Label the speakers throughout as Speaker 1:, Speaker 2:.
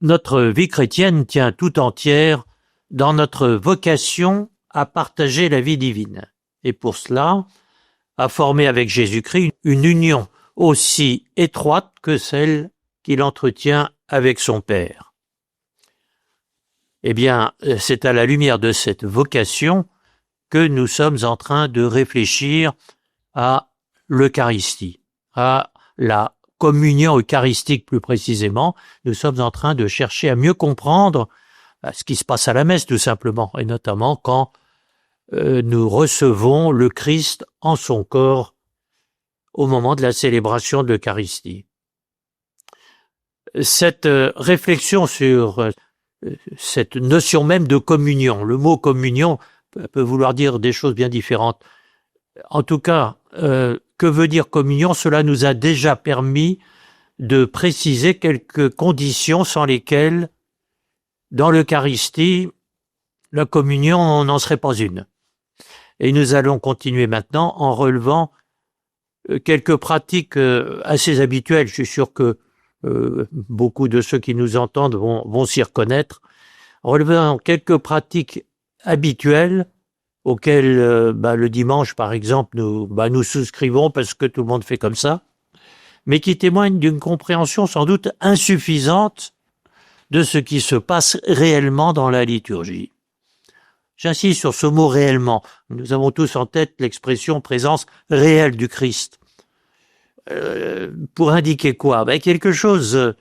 Speaker 1: Notre vie chrétienne tient tout entière dans notre vocation à partager la vie divine. Et pour cela, à former avec Jésus-Christ une union aussi étroite que celle qu'il entretient avec son Père. Eh bien, c'est à la lumière de cette vocation que nous sommes en train de réfléchir à l'Eucharistie, à la communion eucharistique plus précisément. Nous sommes en train de chercher à mieux comprendre ce qui se passe à la messe tout simplement, et notamment quand nous recevons le Christ en son corps au moment de la célébration de l'Eucharistie. Cette réflexion sur cette notion même de communion, le mot communion peut vouloir dire des choses bien différentes. En tout cas, que veut dire communion? Cela nous a déjà permis de préciser quelques conditions sans lesquelles, dans l'Eucharistie, la communion n'en serait pas une. Et nous allons continuer maintenant en relevant quelques pratiques assez habituelles. Je suis sûr que beaucoup de ceux qui nous entendent vont s'y reconnaître. Relevant quelques pratiques habituelles auxquelles le dimanche, par exemple, nous souscrivons parce que tout le monde fait comme ça, mais qui témoignent d'une compréhension sans doute insuffisante de ce qui se passe réellement dans la liturgie. J'insiste sur ce mot « réellement ». Nous avons tous en tête l'expression « présence réelle du Christ ». Pour indiquer quoi? Quelque chose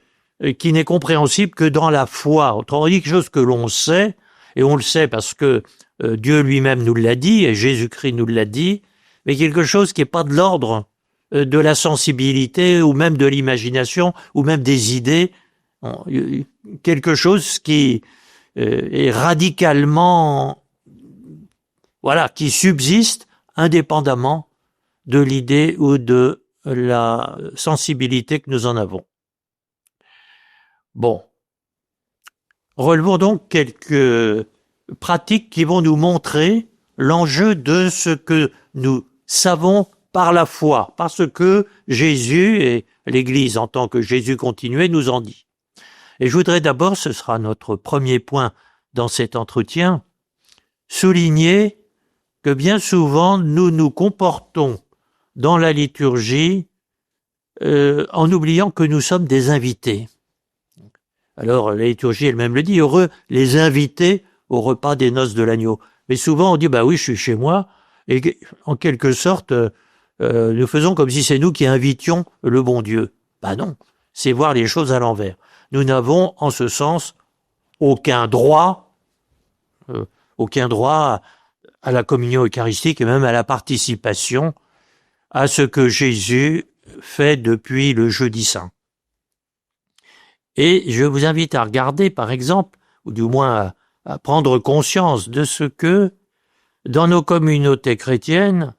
Speaker 1: qui n'est compréhensible que dans la foi. Autrement dit, quelque chose que l'on sait, et on le sait parce que Dieu lui-même nous l'a dit, et Jésus-Christ nous l'a dit, mais quelque chose qui n'est pas de l'ordre de la sensibilité, ou même de l'imagination, ou même des idées. Quelque chose qui est radicalement... qui subsiste indépendamment de l'idée ou de la sensibilité que nous en avons. Bon. Relevons donc quelques pratiques qui vont nous montrer l'enjeu de ce que nous savons par la foi, parce que Jésus et l'Église en tant que Jésus continué nous en dit. Et je voudrais d'abord, ce sera notre premier point dans cet entretien, souligner que bien souvent nous nous comportons dans la liturgie en oubliant que nous sommes des invités. Alors la liturgie elle-même le dit, heureux les invités au repas des noces de l'agneau. Mais souvent on dit oui, je suis chez moi, et en quelque sorte nous faisons comme si c'est nous qui invitions le bon Dieu. Non, c'est voir les choses à l'envers. Nous n'avons en ce sens aucun droit à la communion eucharistique et même à la participation à ce que Jésus fait depuis le jeudi saint. Et je vous invite à regarder, par exemple, ou du moins à prendre conscience de ce que, dans nos communautés chrétiennes,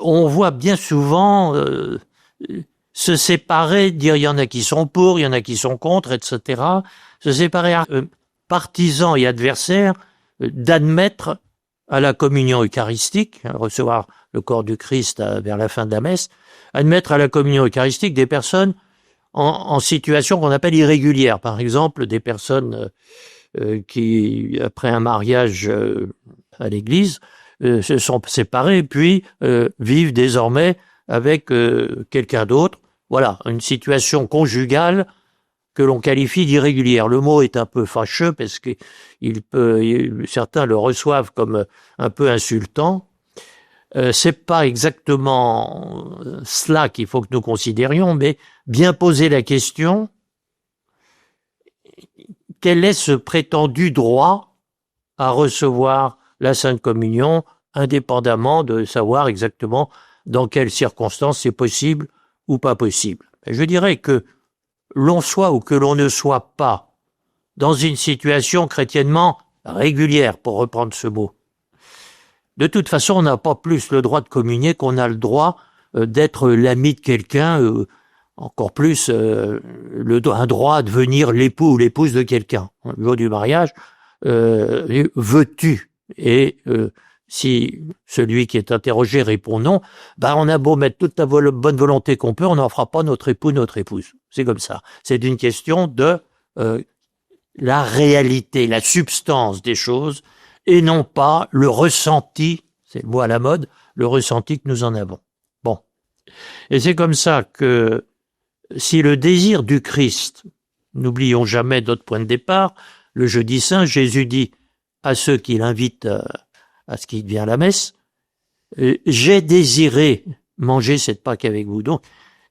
Speaker 1: on voit bien souvent se séparer, dire il y en a qui sont pour, il y en a qui sont contre, etc., se séparer partisans et adversaires d'admettre à la communion eucharistique, recevoir le corps du Christ vers la fin de la messe, admettre à la communion eucharistique des personnes en situation qu'on appelle irrégulière. Par exemple, des personnes qui, après un mariage à l'église, se sont séparées puis vivent désormais avec quelqu'un d'autre. Voilà, une situation conjugale que l'on qualifie d'irrégulière. Le mot est un peu fâcheux parce que certains le reçoivent comme un peu insultant. C'est pas exactement cela qu'il faut que nous considérions, mais bien poser la question, quel est ce prétendu droit à recevoir la Sainte Communion, indépendamment de savoir exactement dans quelles circonstances c'est possible ou pas possible. Et je dirais que l'on soit ou que l'on ne soit pas dans une situation chrétiennement régulière, pour reprendre ce mot, de toute façon, on n'a pas plus le droit de communier qu'on a le droit d'être l'ami de quelqu'un, encore plus un droit à devenir l'époux ou l'épouse de quelqu'un. Le jour du mariage, veux-tu? Et si celui qui est interrogé répond non, on a beau mettre toute la bonne volonté qu'on peut, on n'en fera pas notre époux, notre épouse. C'est comme ça. C'est une question de la réalité, la substance des choses, et non pas le ressenti, c'est le mot à la mode, le ressenti que nous en avons. Bon. Et c'est comme ça que si le désir du Christ, n'oublions jamais notre point de départ, le jeudi saint, Jésus dit à ceux qui l'invitent à ce qu'il vienne à la messe, j'ai désiré manger cette Pâque avec vous. Donc,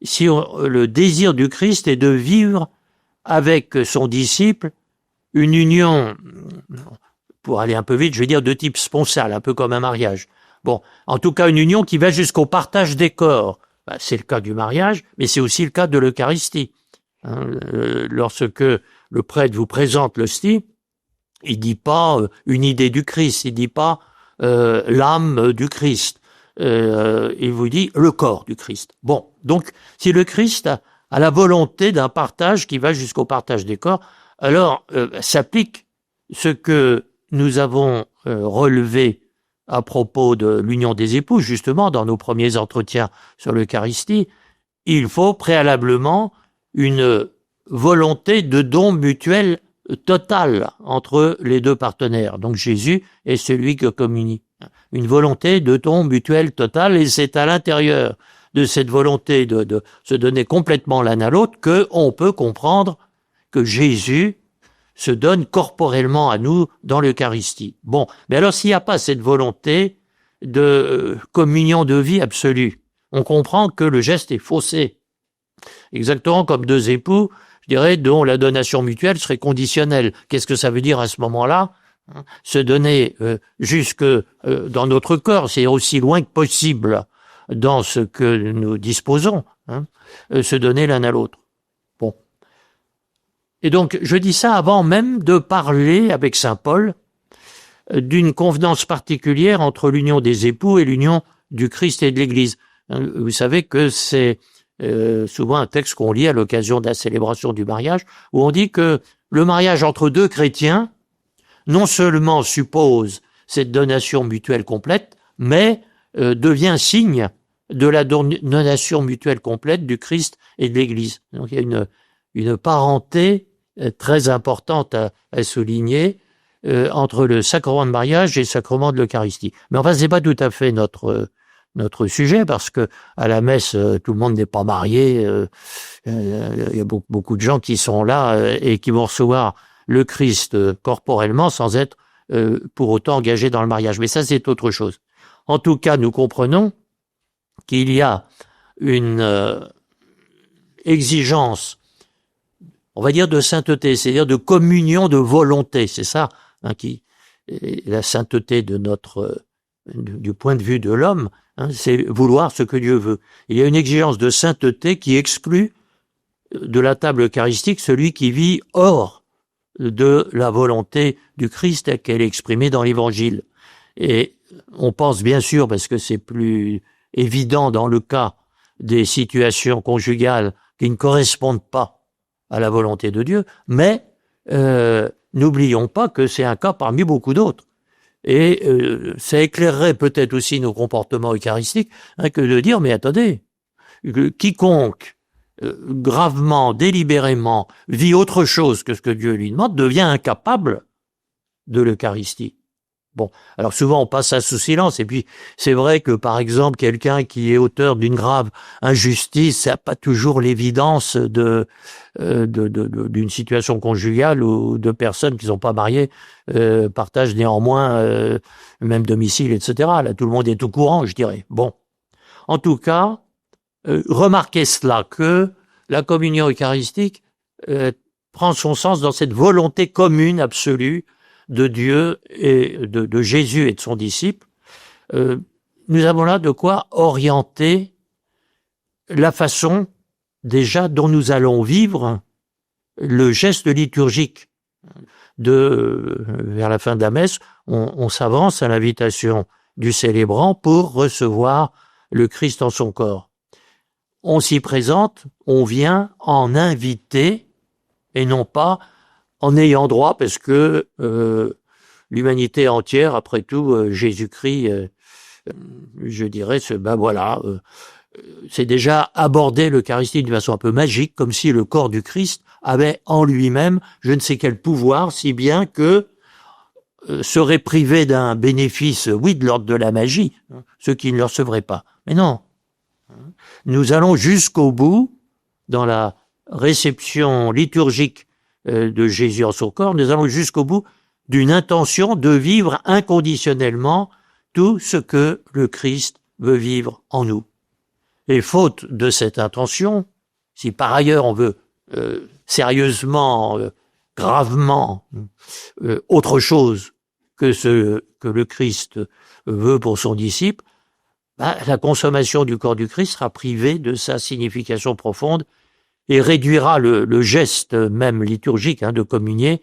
Speaker 1: si le désir du Christ est de vivre avec son disciple une union, pour aller un peu vite, je vais dire de type sponsal, un peu comme un mariage. Bon, en tout cas une union qui va jusqu'au partage des corps. Ben, c'est le cas du mariage, mais c'est aussi le cas de l'Eucharistie. Lorsque le prêtre vous présente l'hostie, il dit pas une idée du Christ, il dit pas l'âme du Christ. Il vous dit le corps du Christ. Bon, donc si le Christ a la volonté d'un partage qui va jusqu'au partage des corps, alors s'applique ce que nous avons relevé à propos de l'union des époux, justement, dans nos premiers entretiens sur l'Eucharistie. Il faut préalablement une volonté de don mutuel total entre les deux partenaires. Donc Jésus est celui que communie. Une volonté de don mutuel total, et c'est à l'intérieur de cette volonté de se donner complètement l'un à l'autre qu'on peut comprendre que Jésus se donne corporellement à nous dans l'Eucharistie. Bon, mais alors s'il n'y a pas cette volonté de communion de vie absolue, on comprend que le geste est faussé. Exactement comme deux époux, je dirais, dont la donation mutuelle serait conditionnelle. Qu'est-ce que ça veut dire à ce moment-là ? Se donner jusque dans notre corps, c'est aussi loin que possible dans ce que nous disposons, se donner l'un à l'autre. Bon. Et donc, je dis ça avant même de parler avec saint Paul d'une convenance particulière entre l'union des époux et l'union du Christ et de l'Église. Vous savez que c'est souvent un texte qu'on lit à l'occasion de la célébration du mariage, où on dit que le mariage entre deux chrétiens non seulement suppose cette donation mutuelle complète, mais devient signe de la donation mutuelle complète du Christ et de l'Église. Donc il y a une parenté très importante à souligner entre le sacrement de mariage et le sacrement de l'Eucharistie. Mais enfin, c'est pas tout à fait notre sujet, parce que à la messe, tout le monde n'est pas marié. Il y a beaucoup de gens qui sont là et qui vont recevoir le Christ corporellement sans être pour autant engagés dans le mariage. Mais ça, c'est autre chose. En tout cas, nous comprenons qu'il y a une exigence, on va dire, de sainteté, c'est-à-dire de communion de volonté. C'est ça, qui est la sainteté de du point de vue de l'homme, c'est vouloir ce que Dieu veut. Il y a une exigence de sainteté qui exclut de la table eucharistique celui qui vit hors de la volonté du Christ telle qu'elle est exprimée dans l'Évangile. Et on pense bien sûr, parce que c'est plus évident dans le cas des situations conjugales qui ne correspondent pas à la volonté de Dieu, mais n'oublions pas que c'est un cas parmi beaucoup d'autres. Et ça éclairerait peut-être aussi nos comportements eucharistiques que de dire, mais attendez, quiconque gravement, délibérément, vit autre chose que ce que Dieu lui demande, devient incapable de l'Eucharistie. Bon, alors souvent on passe ça sous silence, et puis c'est vrai que par exemple quelqu'un qui est auteur d'une grave injustice, ça n'a pas toujours l'évidence d'une situation conjugale où deux personnes qui ne sont pas mariées partagent néanmoins même domicile, etc. Là, tout le monde est au courant, je dirais. Bon, en tout cas, remarquez cela, que la communion eucharistique prend son sens dans cette volonté commune absolue de Dieu et de Jésus et de son disciple. Nous avons là de quoi orienter la façon déjà dont nous allons vivre le geste liturgique. Vers la fin de la messe, on s'avance à l'invitation du célébrant pour recevoir le Christ en son corps. On s'y présente, on vient en invité et non pas en ayant droit, parce que l'humanité entière, après tout, Jésus-Christ, je dirais, c'est déjà aborder l'Eucharistie d'une façon un peu magique, comme si le corps du Christ avait en lui-même je ne sais quel pouvoir, si bien que seraient privés d'un bénéfice, oui, de l'ordre de la magie, ceux qui ne le recevraient pas. Mais non, nous allons jusqu'au bout, dans la réception liturgique de Jésus en son corps, nous allons jusqu'au bout d'une intention de vivre inconditionnellement tout ce que le Christ veut vivre en nous. Et faute de cette intention, si par ailleurs on veut sérieusement, gravement, autre chose que ce que le Christ veut pour son disciple, la consommation du corps du Christ sera privée de sa signification profonde et réduira le geste même liturgique de communier,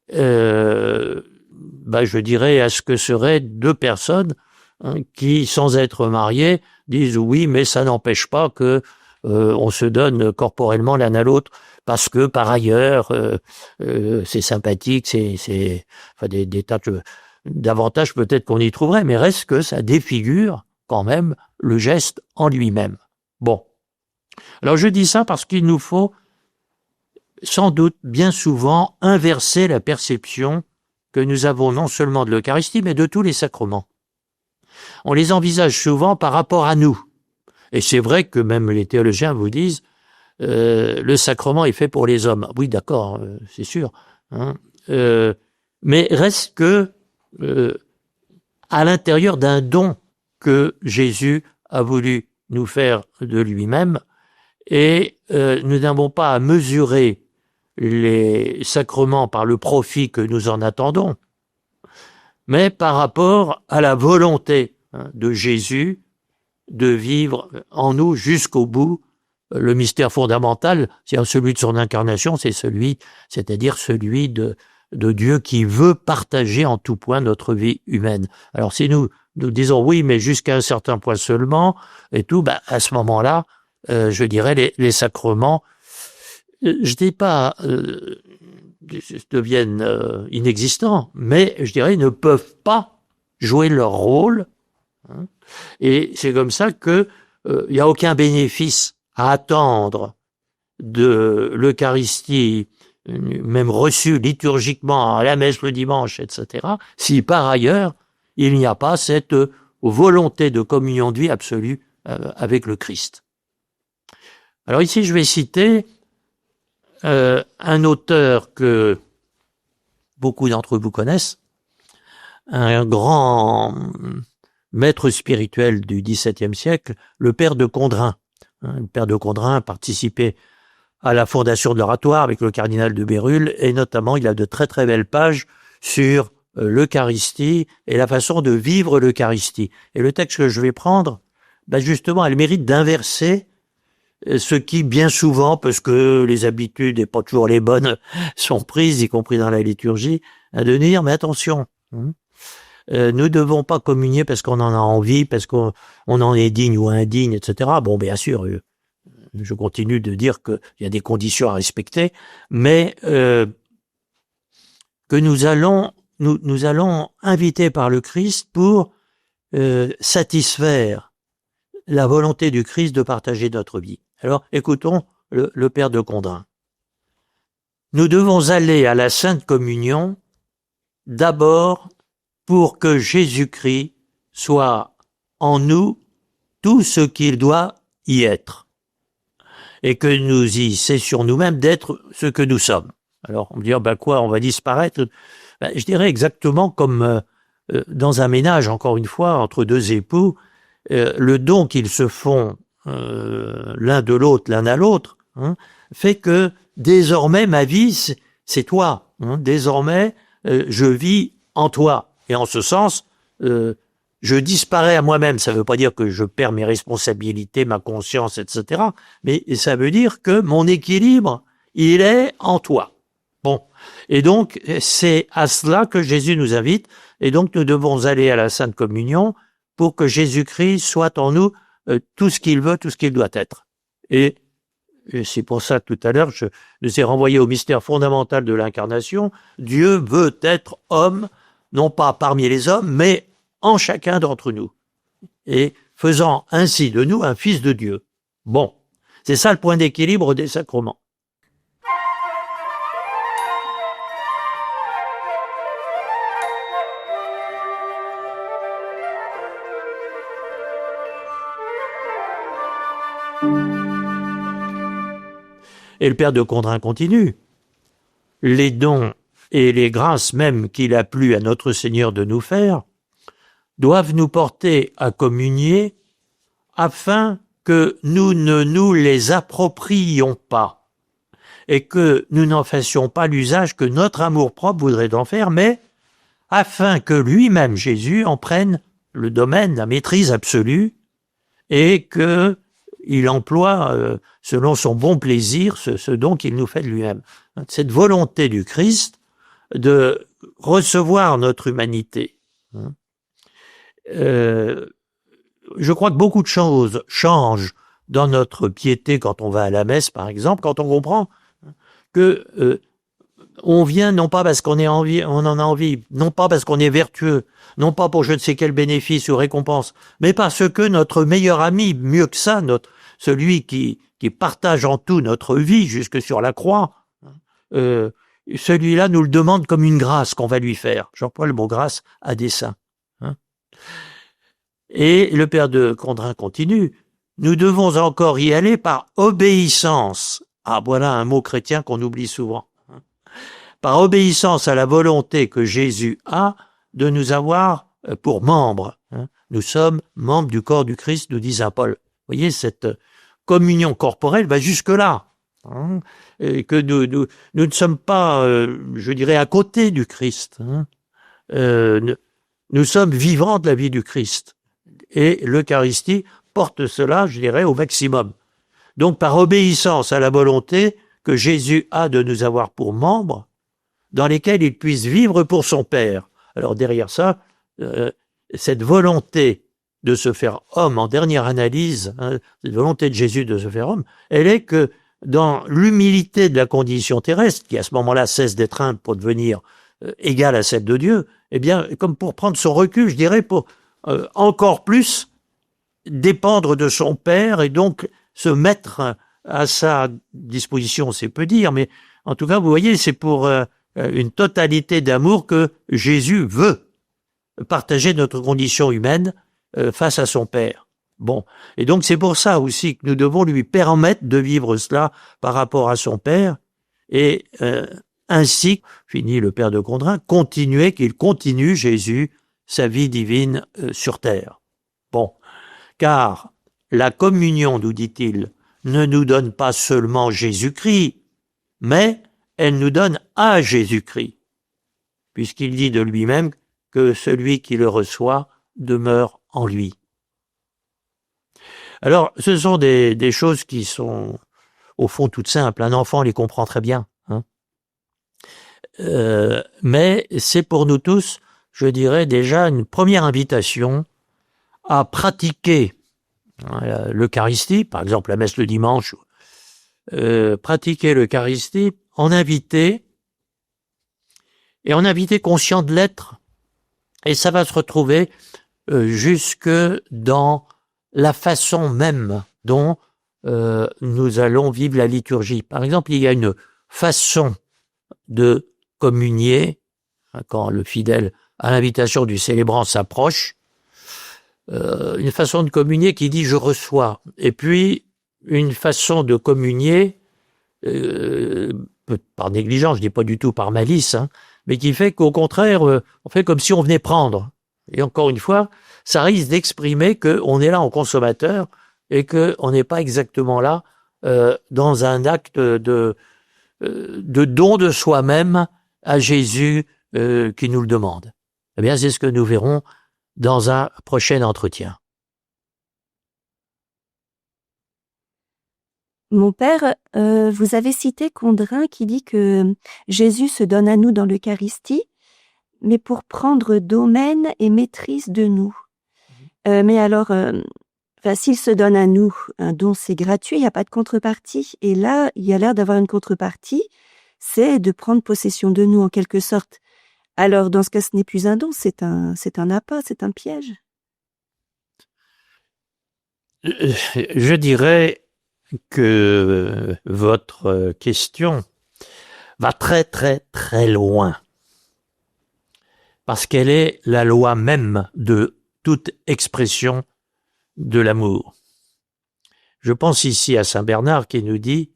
Speaker 1: je dirais, à ce que seraient deux personnes qui, sans être mariées, disent oui, mais ça n'empêche pas que on se donne corporellement l'un à l'autre parce que par ailleurs c'est sympathique, c'est des tas d'avantages peut-être qu'on y trouverait, mais reste que ça défigure quand même le geste en lui-même. Bon. Alors je dis ça parce qu'il nous faut sans doute bien souvent inverser la perception que nous avons non seulement de l'Eucharistie, mais de tous les sacrements. On les envisage souvent par rapport à nous. Et c'est vrai que même les théologiens vous disent le sacrement est fait pour les hommes. Oui, d'accord, c'est sûr. Mais reste que à l'intérieur d'un don que Jésus a voulu nous faire de lui-même, et nous n'avons pas à mesurer les sacrements par le profit que nous en attendons, mais par rapport à la volonté de Jésus de vivre en nous jusqu'au bout le mystère fondamental, c'est celui de son incarnation, c'est-à-dire celui de Dieu qui veut partager en tout point notre vie humaine. Alors si nous disons oui, mais jusqu'à un certain point seulement, et tout, à ce moment-là, je dirais les sacrements, je dis pas deviennent inexistants, mais je dirais ne peuvent pas jouer leur rôle. Et c'est comme ça que il n'y a aucun bénéfice à attendre de l'Eucharistie, même reçue liturgiquement à la messe le dimanche, etc., si par ailleurs il n'y a pas cette volonté de communion de vie absolue avec le Christ. Alors ici je vais citer un auteur que beaucoup d'entre vous connaissent, un grand maître spirituel du XVIIe siècle, le père de Condrin. Le père de Condrin a participé à la fondation de l'Oratoire avec le cardinal de Bérulle, et notamment il a de très très belles pages sur l'Eucharistie et la façon de vivre l'Eucharistie. Et le texte que je vais prendre, justement, elle mérite d'inverser ce qui, bien souvent, parce que les habitudes et pas toujours les bonnes sont prises, y compris dans la liturgie, de dire, mais attention, nous devons pas communier parce qu'on en a envie, parce qu'on en est digne ou indigne, etc. Bon, bien sûr, je continue de dire qu'il y a des conditions à respecter, mais que nous allons inviter par le Christ pour satisfaire la volonté du Christ de partager notre vie. Alors, écoutons le père de Condrin. Nous devons aller à la Sainte Communion d'abord pour que Jésus-Christ soit en nous tout ce qu'il doit y être, et que nous y cessions nous-mêmes d'être ce que nous sommes. Alors, on me dit, quoi, on va disparaître? Je dirais exactement comme dans un ménage, encore une fois, entre deux époux, le don qu'ils se font l'un de l'autre, l'un à l'autre, fait que désormais ma vie, c'est toi. Désormais, je vis en toi. Et en ce sens, je disparais à moi-même. Ça ne veut pas dire que je perds mes responsabilités, ma conscience, etc. Mais ça veut dire que mon équilibre, il est en toi. Bon. Et donc, c'est à cela que Jésus nous invite. Et donc, nous devons aller à la Sainte Communion pour que Jésus-Christ soit en nous tout ce qu'il veut, tout ce qu'il doit être. Et c'est pour ça que tout à l'heure, je nous ai renvoyé au mystère fondamental de l'incarnation. Dieu veut être homme, non pas parmi les hommes, mais en chacun d'entre nous. Et faisant ainsi de nous un fils de Dieu. Bon, c'est ça le point d'équilibre des sacrements. Et le père de Condrin continue. Les dons et les grâces même qu'il a plu à notre Seigneur de nous faire doivent nous porter à communier afin que nous ne nous les approprions pas et que nous n'en fassions pas l'usage que notre amour-propre voudrait en faire, mais afin que lui-même, Jésus, en prenne le domaine, la maîtrise absolue et qu'il emploie, selon son bon plaisir, ce don qu'il nous fait de lui-même. Cette volonté du Christ de recevoir notre humanité. Je crois que beaucoup de choses changent dans notre piété quand on va à la messe, par exemple, quand on comprend que on vient non pas parce qu'on en a envie, non pas parce qu'on est vertueux, non pas pour je ne sais quel bénéfice ou récompense, mais parce que notre meilleur ami, mieux que ça, celui qui partage en tout notre vie jusque sur la croix, celui-là nous le demande comme une grâce qu'on va lui faire. J'emploie le mot grâce à dessein. Et le père de Condrin continue. Nous devons encore y aller par obéissance. Ah, voilà un mot chrétien qu'on oublie souvent. Par obéissance à la volonté que Jésus a de nous avoir pour membres. Nous sommes membres du corps du Christ, nous dit saint Paul. Vous voyez, cette communion corporelle va jusque-là. Et que nous ne sommes pas, je dirais, à côté du Christ. Nous sommes vivants de la vie du Christ. Et l'Eucharistie porte cela, je dirais, au maximum. Donc, par obéissance à la volonté que Jésus a de nous avoir pour membres, dans lesquels il puisse vivre pour son Père. Alors, derrière ça, cette volonté de se faire homme, en dernière analyse, cette volonté de Jésus de se faire homme, elle est que dans l'humilité de la condition terrestre, qui à ce moment-là cesse d'être humble pour devenir égale à celle de Dieu, eh bien, comme pour prendre son recul, je dirais, pour encore plus dépendre de son Père et donc se mettre à sa disposition, c'est peu dire, mais en tout cas, vous voyez, c'est pour une totalité d'amour que Jésus veut partager notre condition humaine face à son Père. Bon, et donc c'est pour ça aussi que nous devons lui permettre de vivre cela par rapport à son Père, et ainsi, finit le père de Condrin, qu'il continue, Jésus, sa vie divine sur terre. Bon, car la communion, nous dit-il, ne nous donne pas seulement Jésus-Christ, mais elle nous donne à Jésus-Christ, puisqu'il dit de lui-même que celui qui le reçoit demeure en lui. Alors, ce sont des choses qui sont, au fond, toutes simples. Un enfant les comprend très bien. Mais c'est pour nous tous, je dirais, déjà une première invitation à pratiquer l'Eucharistie, par exemple la messe le dimanche, pratiquer l'Eucharistie en invité, et en invité conscient de l'être, et ça va se retrouver jusque dans la façon même dont nous allons vivre la liturgie. Par exemple, il y a une façon de communier, quand le fidèle, à l'invitation du célébrant, s'approche, une façon de communier qui dit « je reçois », et puis une façon de communier, par négligence, je dis pas du tout par malice, mais qui fait qu'au contraire, on fait comme si on venait prendre. Et encore une fois, ça risque d'exprimer qu'on est là en consommateur et qu'on n'est pas exactement là dans un acte de don de soi-même à Jésus qui nous le demande. Eh bien, c'est ce que nous verrons dans un prochain entretien.
Speaker 2: Mon père, vous avez cité Condrin qui dit que Jésus se donne à nous dans l'Eucharistie, mais pour prendre domaine et maîtrise de nous. Mais alors, s'il se donne à nous, un don c'est gratuit, il n'y a pas de contrepartie. Et là, il y a l'air d'avoir une contrepartie, c'est de prendre possession de nous en quelque sorte. Alors, dans ce cas, ce n'est plus un don, c'est un appât, c'est un piège.
Speaker 1: Je dirais que votre question va très très très loin, parce qu'elle est la loi même de toute expression de l'amour. Je pense ici à Saint Bernard qui nous dit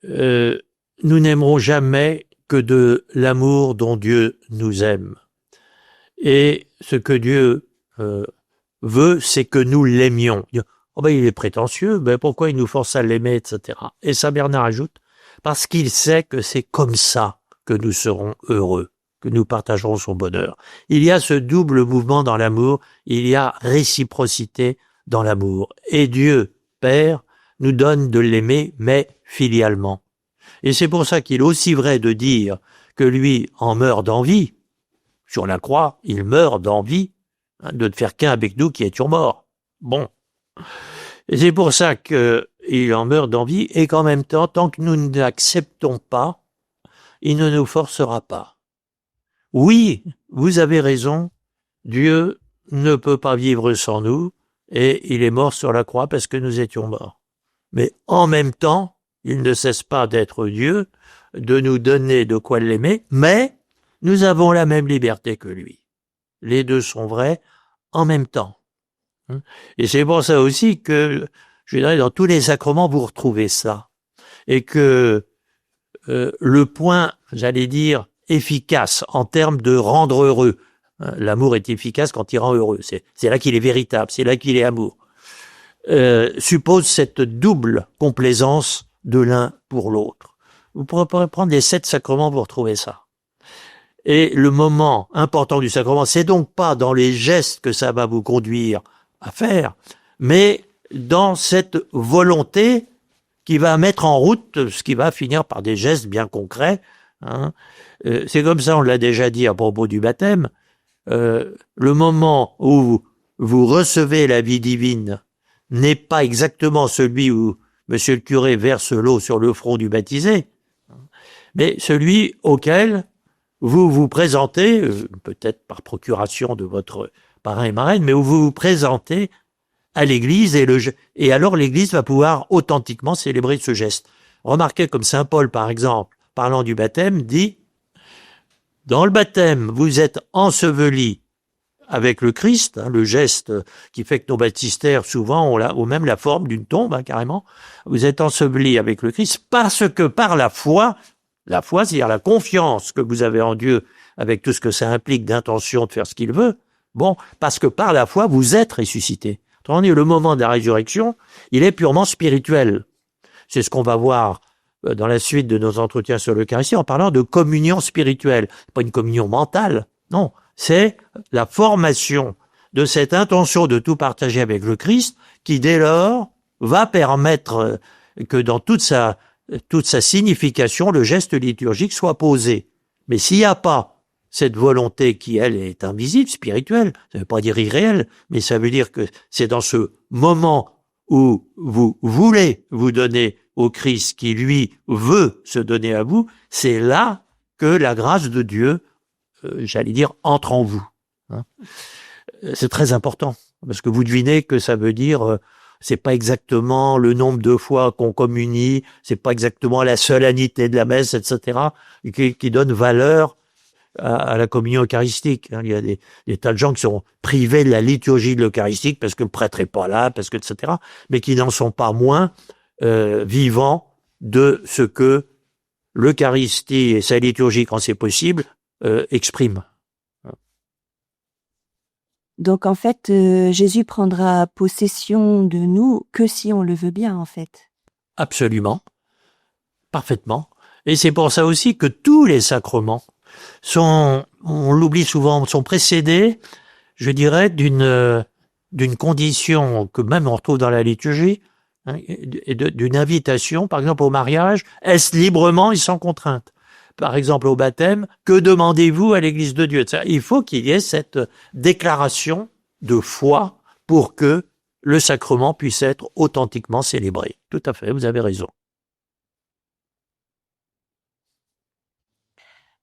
Speaker 1: nous n'aimerons jamais que de l'amour dont Dieu nous aime. Et ce que Dieu veut, c'est que nous l'aimions. Oh ben, il est prétentieux, ben pourquoi il nous force à l'aimer, etc. Et Saint Bernard ajoute, parce qu'il sait que c'est comme ça que nous serons heureux, que nous partagerons son bonheur. Il y a ce double mouvement dans l'amour, il y a réciprocité dans l'amour. Et Dieu, Père, nous donne de l'aimer, mais filialement. Et c'est pour ça qu'il est aussi vrai de dire que lui en meurt d'envie. Sur la croix, il meurt d'envie de ne faire qu'un avec nous qui étions morts. Bon. Et c'est pour ça qu'il en meurt d'envie et qu'en même temps, tant que nous ne l'acceptons pas, il ne nous forcera pas. Oui, vous avez raison, Dieu ne peut pas vivre sans nous et il est mort sur la croix parce que nous étions morts. Mais en même temps, il ne cesse pas d'être Dieu, de nous donner de quoi l'aimer, mais nous avons la même liberté que lui. Les deux sont vrais en même temps. Et c'est pour ça aussi que, je dirais, dans tous les sacrements, vous retrouvez ça. Et que le point, j'allais dire, efficace en termes de rendre heureux, l'amour est efficace quand il rend heureux, c'est là qu'il est véritable, c'est là qu'il est amour, suppose cette double complaisance de l'un pour l'autre. Vous pourrez prendre les 7 sacrements pour retrouver ça. Et le moment important du sacrement, c'est donc pas dans les gestes que ça va vous conduire à faire, mais dans cette volonté qui va mettre en route ce qui va finir par des gestes bien concrets. C'est comme ça, on l'a déjà dit à propos du baptême, le moment où vous recevez la vie divine n'est pas exactement celui où monsieur le curé verse l'eau sur le front du baptisé, mais celui auquel vous vous présentez, peut-être par procuration de votre parrain et marraine, mais où vous vous présentez à l'église et alors l'église va pouvoir authentiquement célébrer ce geste. Remarquez comme saint Paul, par exemple, parlant du baptême, dit « Dans le baptême, vous êtes ensevelis avec le Christ, le geste qui fait que nos baptistères, souvent, ont même la forme d'une tombe, carrément. Vous êtes ensevelis avec le Christ parce que par la foi, c'est-à-dire la confiance que vous avez en Dieu, avec tout ce que ça implique d'intention de faire ce qu'il veut, bon, parce que par la foi, vous êtes ressuscités. Autrement dit, le moment de la résurrection, il est purement spirituel. C'est ce qu'on va voir dans la suite de nos entretiens sur l'Eucharistie en parlant de communion spirituelle. Pas une communion mentale, non. C'est la formation de cette intention de tout partager avec le Christ qui, dès lors, va permettre que dans toute sa signification, le geste liturgique soit posé. Mais s'il n'y a pas cette volonté qui, elle, est invisible, spirituelle, ça ne veut pas dire irréelle, mais ça veut dire que c'est dans ce moment où vous voulez vous donner au Christ qui, lui, veut se donner à vous, c'est là que la grâce de Dieu, j'allais dire, entre en vous. C'est très important, parce que vous devinez que ça veut dire... c'est pas exactement le nombre de fois qu'on communie, c'est pas exactement la solennité de la messe, etc., qui donne valeur à la communion eucharistique. Il y a des tas de gens qui sont privés de la liturgie de l'eucharistique parce que le prêtre est pas là, parce que, etc., mais qui n'en sont pas moins vivants de ce que l'Eucharistie et sa liturgie, quand c'est possible, expriment.
Speaker 2: Donc en fait, Jésus prendra possession de nous que si on le veut bien, en fait.
Speaker 1: Absolument, parfaitement. Et c'est pour ça aussi que tous les sacrements on l'oublie souvent, sont précédés, je dirais, d'une condition que même on retrouve dans la liturgie, et d'une invitation, par exemple au mariage, est-ce librement et sans contrainte. Par exemple, au baptême, que demandez-vous à l'Église de Dieu? Il faut qu'il y ait cette déclaration de foi pour que le sacrement puisse être authentiquement célébré. Tout à fait, vous avez raison.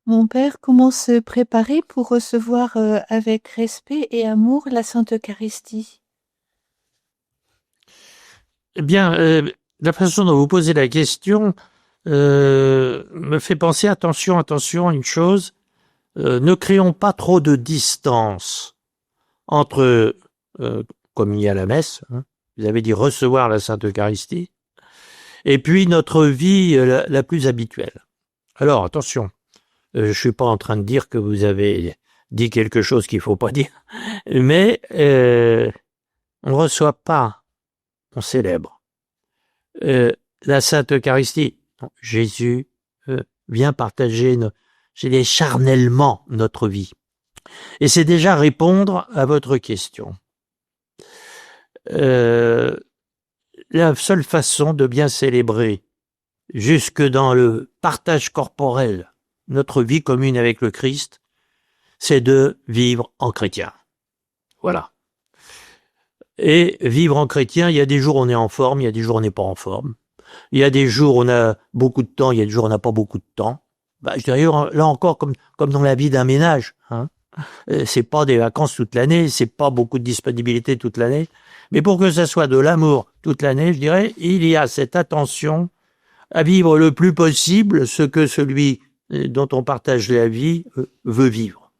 Speaker 3: Mon père, comment se préparer pour recevoir avec respect et amour la Sainte Eucharistie?
Speaker 1: Eh bien, la façon dont vous posez la question me fait penser, attention, à une chose, ne créons pas trop de distance entre communier à la messe, hein, vous avez dit recevoir la Sainte Eucharistie, et puis notre vie la plus habituelle. Alors, attention, je suis pas en train de dire que vous avez dit quelque chose qu'il faut pas dire, mais on ne reçoit pas, on célèbre. La Sainte Eucharistie, Jésus vient partager charnellement notre vie. Et c'est déjà répondre à votre question. La seule façon de bien célébrer, jusque dans le partage corporel, notre vie commune avec le Christ, c'est de vivre en chrétien. Voilà. Et vivre en chrétien, il y a des jours où on est en forme, il y a des jours où on n'est pas en forme. Il y a des jours où on a beaucoup de temps, il y a des jours où on n'a pas beaucoup de temps. Je dirais là encore comme dans la vie d'un ménage. Hein. C'est pas des vacances toute l'année, c'est pas beaucoup de disponibilité toute l'année. Mais pour que ça soit de l'amour toute l'année, je dirais, il y a cette attention à vivre le plus possible ce que celui dont on partage la vie veut vivre.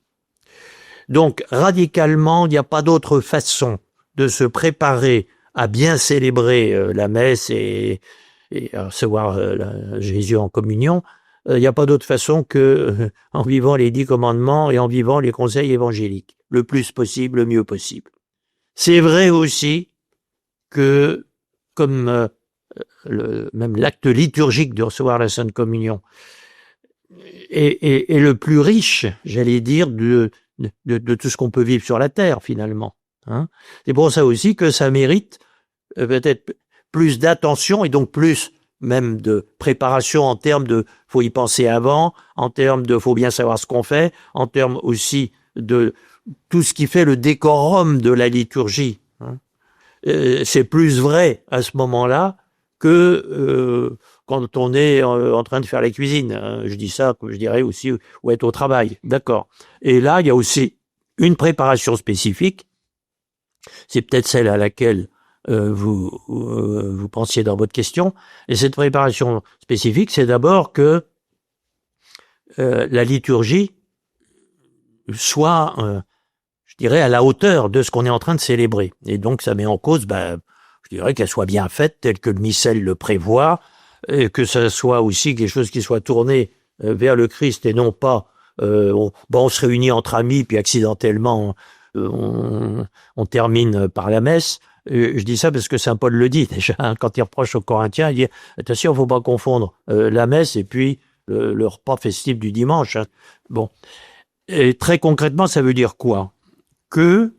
Speaker 1: Donc, radicalement, il n'y a pas d'autre façon de se préparer à bien célébrer la messe et à recevoir Jésus en communion. Il n'y a pas d'autre façon que en vivant les 10 commandements et en vivant les conseils évangéliques, le plus possible, le mieux possible. C'est vrai aussi que, comme même l'acte liturgique de recevoir la Sainte Communion est le plus riche, j'allais dire, de tout ce qu'on peut vivre sur la terre, finalement. Hein. C'est pour ça aussi que ça mérite peut-être plus d'attention et donc plus même de préparation en termes de faut y penser avant, en termes de faut bien savoir ce qu'on fait, en termes aussi de tout ce qui fait le décorum de la liturgie. Hein. C'est plus vrai à ce moment-là que quand on est en train de faire la cuisine. Hein. Je dis ça, je dirais aussi, ou être au travail. D'accord. Et là, il y a aussi une préparation spécifique. C'est peut-être celle à laquelle vous pensiez dans votre question. Et cette préparation spécifique, c'est d'abord que la liturgie soit, je dirais, à la hauteur de ce qu'on est en train de célébrer. Et donc, ça met en cause, je dirais, qu'elle soit bien faite, telle que le missel le prévoit, et que ça soit aussi quelque chose qui soit tourné vers le Christ et non pas, on se réunit entre amis, puis accidentellement, on termine par la messe. Je dis ça parce que Saint Paul le dit déjà, hein, quand il reproche aux Corinthiens, il dit attention, faut pas confondre la messe et puis le repas festif du dimanche. Hein. Bon, et très concrètement, ça veut dire quoi? Que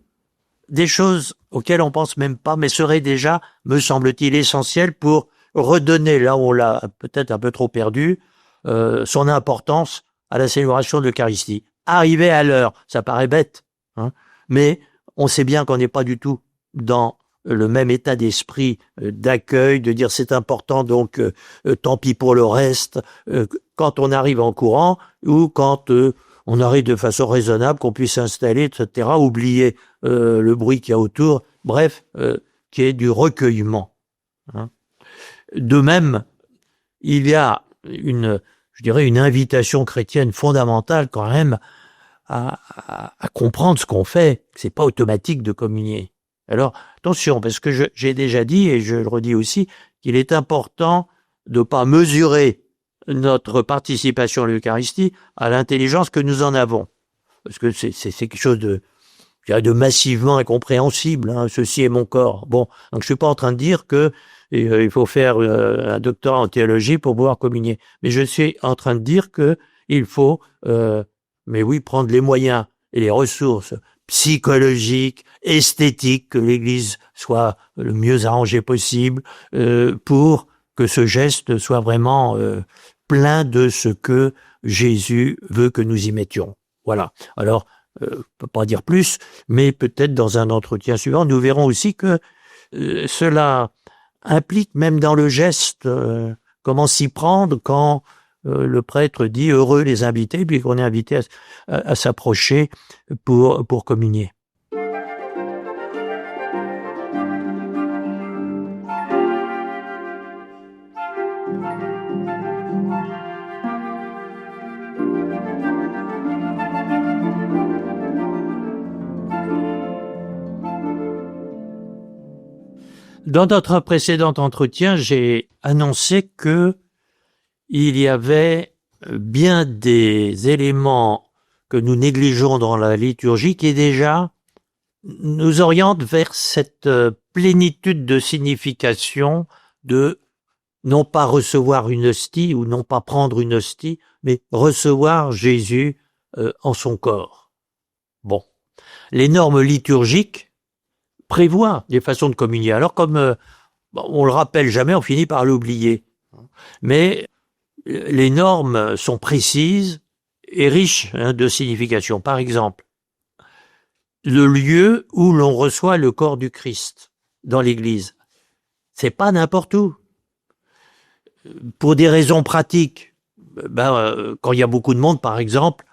Speaker 1: des choses auxquelles on pense même pas, mais seraient déjà, me semble-t-il, essentielles pour redonner là où on l'a peut-être un peu trop perdu, son importance à la célébration de l'Eucharistie. Arriver à l'heure, ça paraît bête, hein, mais on sait bien qu'on n'est pas du tout dans le même état d'esprit d'accueil, de dire c'est important, donc tant pis pour le reste, quand on arrive en courant ou quand on arrive de façon raisonnable, qu'on puisse s'installer, etc., oublier le bruit qu'il y a autour, bref, qui est du recueillement. Hein. De même, il y a je dirais, une invitation chrétienne fondamentale quand même à comprendre ce qu'on fait. C'est pas automatique de communier. Alors, attention, parce que j'ai déjà dit, et je le redis aussi, qu'il est important de ne pas mesurer notre participation à l'Eucharistie à l'intelligence que nous en avons. Parce que c'est quelque chose de massivement incompréhensible. Hein. Ceci est mon corps. Bon, donc je suis pas en train de dire que il faut faire un doctorat en théologie pour pouvoir communier. Mais je suis en train de dire que il faut, mais oui, prendre les moyens et les ressources psychologiques, esthétiques, que l'Église soit le mieux arrangée possible pour que ce geste soit vraiment plein de ce que Jésus veut que nous y mettions. Voilà. Alors, on ne peut pas dire plus, mais peut-être dans un entretien suivant, nous verrons aussi que cela implique même dans le geste comment s'y prendre quand le prêtre dit « heureux les invités », puis qu'on est invité à s'approcher pour communier. Dans notre précédent entretien, j'ai annoncé que il y avait bien des éléments que nous négligeons dans la liturgie qui déjà nous orientent vers cette plénitude de signification de non pas recevoir une hostie ou non pas prendre une hostie, mais recevoir Jésus en son corps. Bon, les normes liturgiques prévoient des façons de communier. Alors comme on le rappelle jamais, on finit par l'oublier. Mais les normes sont précises et riches de signification. Par exemple, le lieu où l'on reçoit le corps du Christ dans l'Église, c'est pas n'importe où. Pour des raisons pratiques, quand il y a beaucoup de monde, par exemple,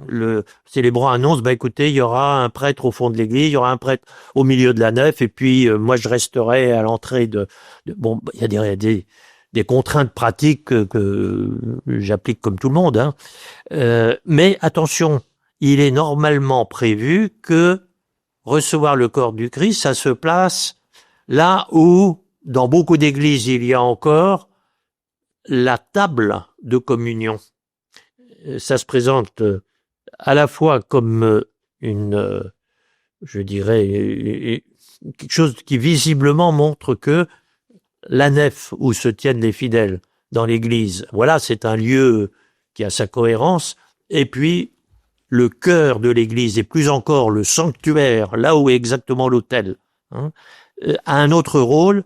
Speaker 1: le célébrant annonce, écoutez, il y aura un prêtre au fond de l'église, il y aura un prêtre au milieu de la nef, et puis moi je resterai à l'entrée bon, il y a des contraintes pratiques que j'applique comme tout le monde, mais attention, il est normalement prévu que recevoir le corps du Christ, ça se place là où, dans beaucoup d'églises, il y a encore la table de communion. Ça se présente à la fois comme je dirais, quelque chose qui visiblement montre que la nef où se tiennent les fidèles dans l'église, voilà, c'est un lieu qui a sa cohérence, et puis le cœur de l'église, et plus encore le sanctuaire, là où est exactement l'autel, a un autre rôle.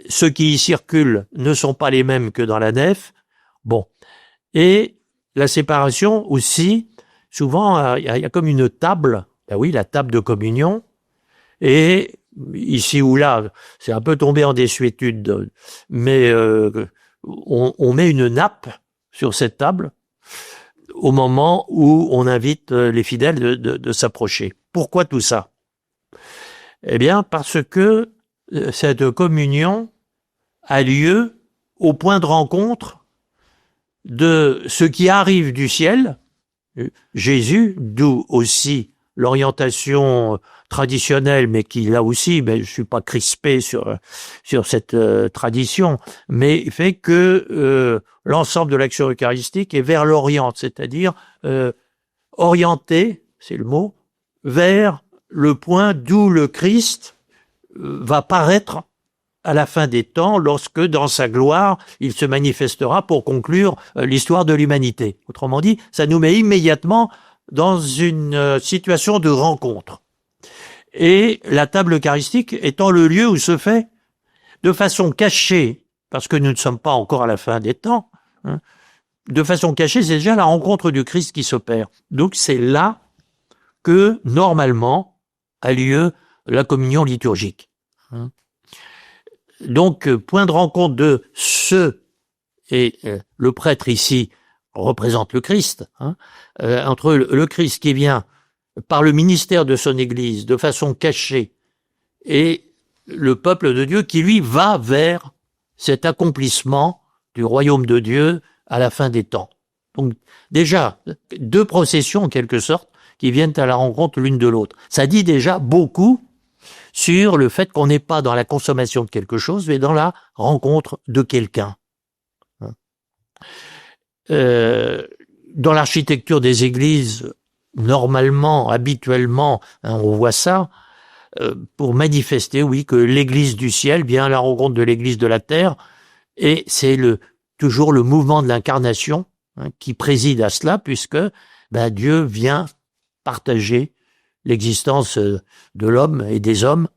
Speaker 1: Ceux qui y circulent ne sont pas les mêmes que dans la nef. Bon. Et la séparation aussi, souvent, il y a comme une table, oui, la table de communion, et ici ou là, c'est un peu tombé en désuétude, mais on met une nappe sur cette table au moment où on invite les fidèles de s'approcher. Pourquoi tout ça? Eh bien, parce que cette communion a lieu au point de rencontre de ce qui arrive du ciel, Jésus, d'où aussi l'orientation traditionnelle, mais qui là aussi, je suis pas crispé sur cette tradition, mais fait que l'ensemble de l'action eucharistique est vers l'Orient, c'est-à-dire orienté, c'est le mot, vers le point d'où le Christ va paraître à la fin des temps, lorsque, dans sa gloire, il se manifestera pour conclure l'histoire de l'humanité. Autrement dit, ça nous met immédiatement dans une situation de rencontre. Et la table eucharistique étant le lieu où se fait, de façon cachée, parce que nous ne sommes pas encore à la fin des temps, de façon cachée, c'est déjà la rencontre du Christ qui s'opère. Donc c'est là que, normalement, a lieu la communion liturgique. Donc, point de rencontre de et le prêtre ici représente le Christ, entre le Christ qui vient par le ministère de son Église de façon cachée et le peuple de Dieu qui lui va vers cet accomplissement du royaume de Dieu à la fin des temps. Donc déjà, deux processions en quelque sorte qui viennent à la rencontre l'une de l'autre. Ça dit déjà beaucoup sur le fait qu'on n'est pas dans la consommation de quelque chose, mais dans la rencontre de quelqu'un. Dans l'architecture des églises, normalement, habituellement, on voit ça, pour manifester, oui, que l'église du ciel vient à la rencontre de l'église de la terre, et c'est toujours le mouvement de l'incarnation qui préside à cela, puisque Dieu vient partager l'existence de l'homme et des hommes,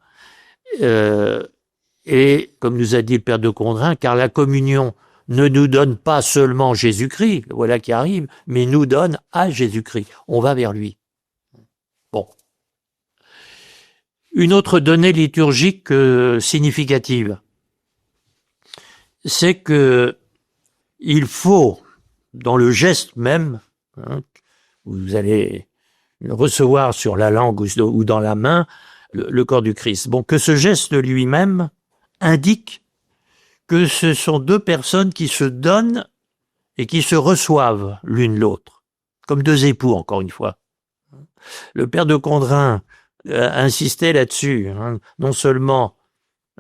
Speaker 1: et comme nous a dit le père de Condrin, car la communion ne nous donne pas seulement Jésus-Christ, voilà qui arrive, mais nous donne à Jésus-Christ. On va vers lui. Bon. Une autre donnée liturgique significative, c'est que il faut, dans le geste même, vous allez recevoir sur la langue ou dans la main le corps du Christ. Bon, que ce geste lui-même indique que ce sont deux personnes qui se donnent et qui se reçoivent l'une l'autre, comme deux époux, encore une fois. Le père de Condrin insistait là-dessus, hein. Non seulement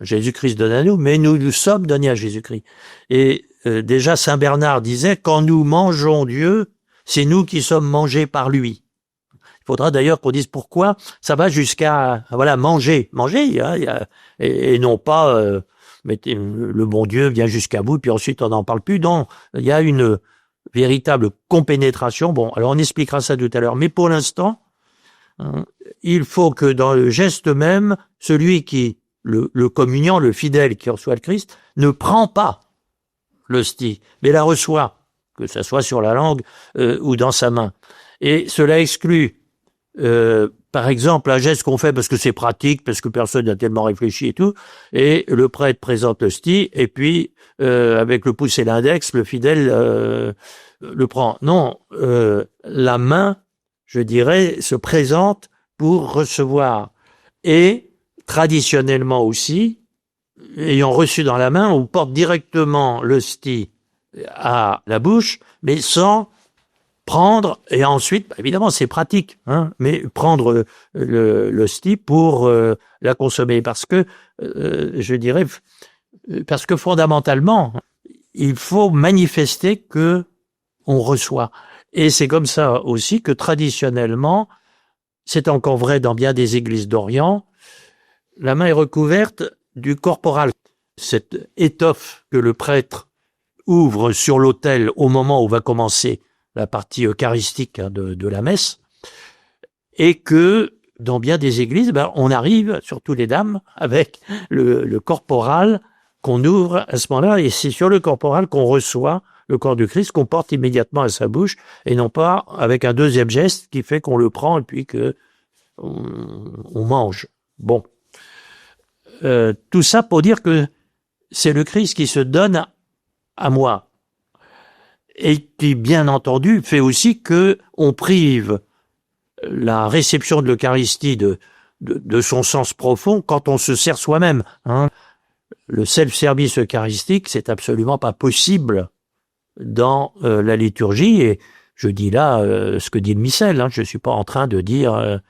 Speaker 1: Jésus-Christ donne à nous, mais nous sommes donnés à Jésus-Christ. Et déjà Saint Bernard disait, quand nous mangeons Dieu, c'est nous qui sommes mangés par lui. Il faudra d'ailleurs qu'on dise pourquoi ça va jusqu'à manger, hein, et non pas le bon Dieu vient jusqu'à vous, puis ensuite on n'en parle plus. Non, il y a une véritable compénétration. Bon, alors on expliquera ça tout à l'heure, mais pour l'instant, hein, il faut que dans le geste même, celui qui le communiant, le fidèle qui reçoit le Christ, ne prend pas l'hostie, mais la reçoit, que ça soit sur la langue ou dans sa main. Et cela exclut, par exemple, un geste qu'on fait parce que c'est pratique, parce que personne n'a tellement réfléchi et tout, et le prêtre présente l'hostie, et puis avec le pouce et l'index, le fidèle le prend. Non, la main, je dirais, se présente pour recevoir. Et traditionnellement aussi, ayant reçu dans la main, on porte directement l'hostie à la bouche, mais sans prendre, et ensuite, évidemment, c'est pratique, hein, mais prendre l'hostie pour la consommer, parce que, je dirais, parce que fondamentalement, il faut manifester que on reçoit. Et c'est comme ça aussi que traditionnellement, c'est encore vrai dans bien des églises d'Orient, la main est recouverte du corporal. Cette étoffe que le prêtre ouvre sur l'autel au moment où va commencer la partie eucharistique de la messe, et que dans bien des églises, on arrive, surtout les dames, avec le corporal qu'on ouvre à ce moment-là, et c'est sur le corporal qu'on reçoit le corps du Christ, qu'on porte immédiatement à sa bouche, et non pas avec un deuxième geste qui fait qu'on le prend et puis que on mange. Bon. Tout ça pour dire que c'est le Christ qui se donne à moi. Et qui, bien entendu, fait aussi que on prive la réception de l'Eucharistie de son sens profond quand on se sert soi-même, hein. Le self-service eucharistique, c'est absolument pas possible dans la liturgie, et je dis là ce que dit le missel, hein. Je suis pas en train de dire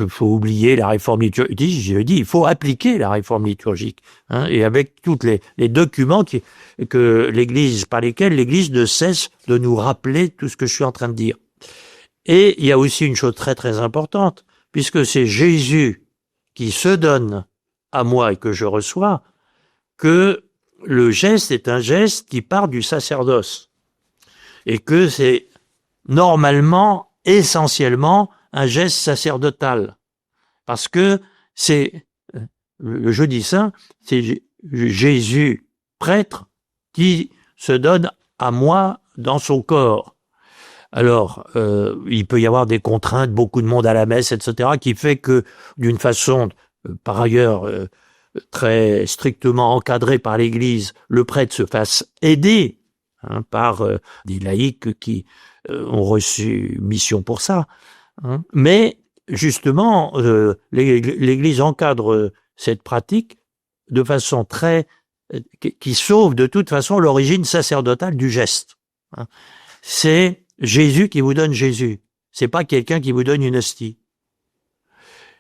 Speaker 1: faut oublier la réforme liturgique. Je dis il faut appliquer la réforme liturgique, hein, et avec tous les documents par lesquels l'Église ne cesse de nous rappeler tout ce que je suis en train de dire. Et il y a aussi une chose très très importante, puisque c'est Jésus qui se donne à moi et que je reçois, que le geste est un geste qui part du sacerdoce, et que c'est normalement, essentiellement, un geste sacerdotal, parce que c'est le jeudi saint, c'est Jésus, prêtre, qui se donne à moi dans son corps. Alors, il peut y avoir des contraintes, beaucoup de monde à la messe, etc., qui fait que, d'une façon, par ailleurs, très strictement encadrée par l'Église, le prêtre se fasse aider, hein, par des laïcs qui ont reçu mission pour ça. Hein. Mais justement, l'Église encadre cette pratique de façon qui sauve de toute façon l'origine sacerdotale du geste. Hein. C'est Jésus qui vous donne Jésus. C'est pas quelqu'un qui vous donne une hostie.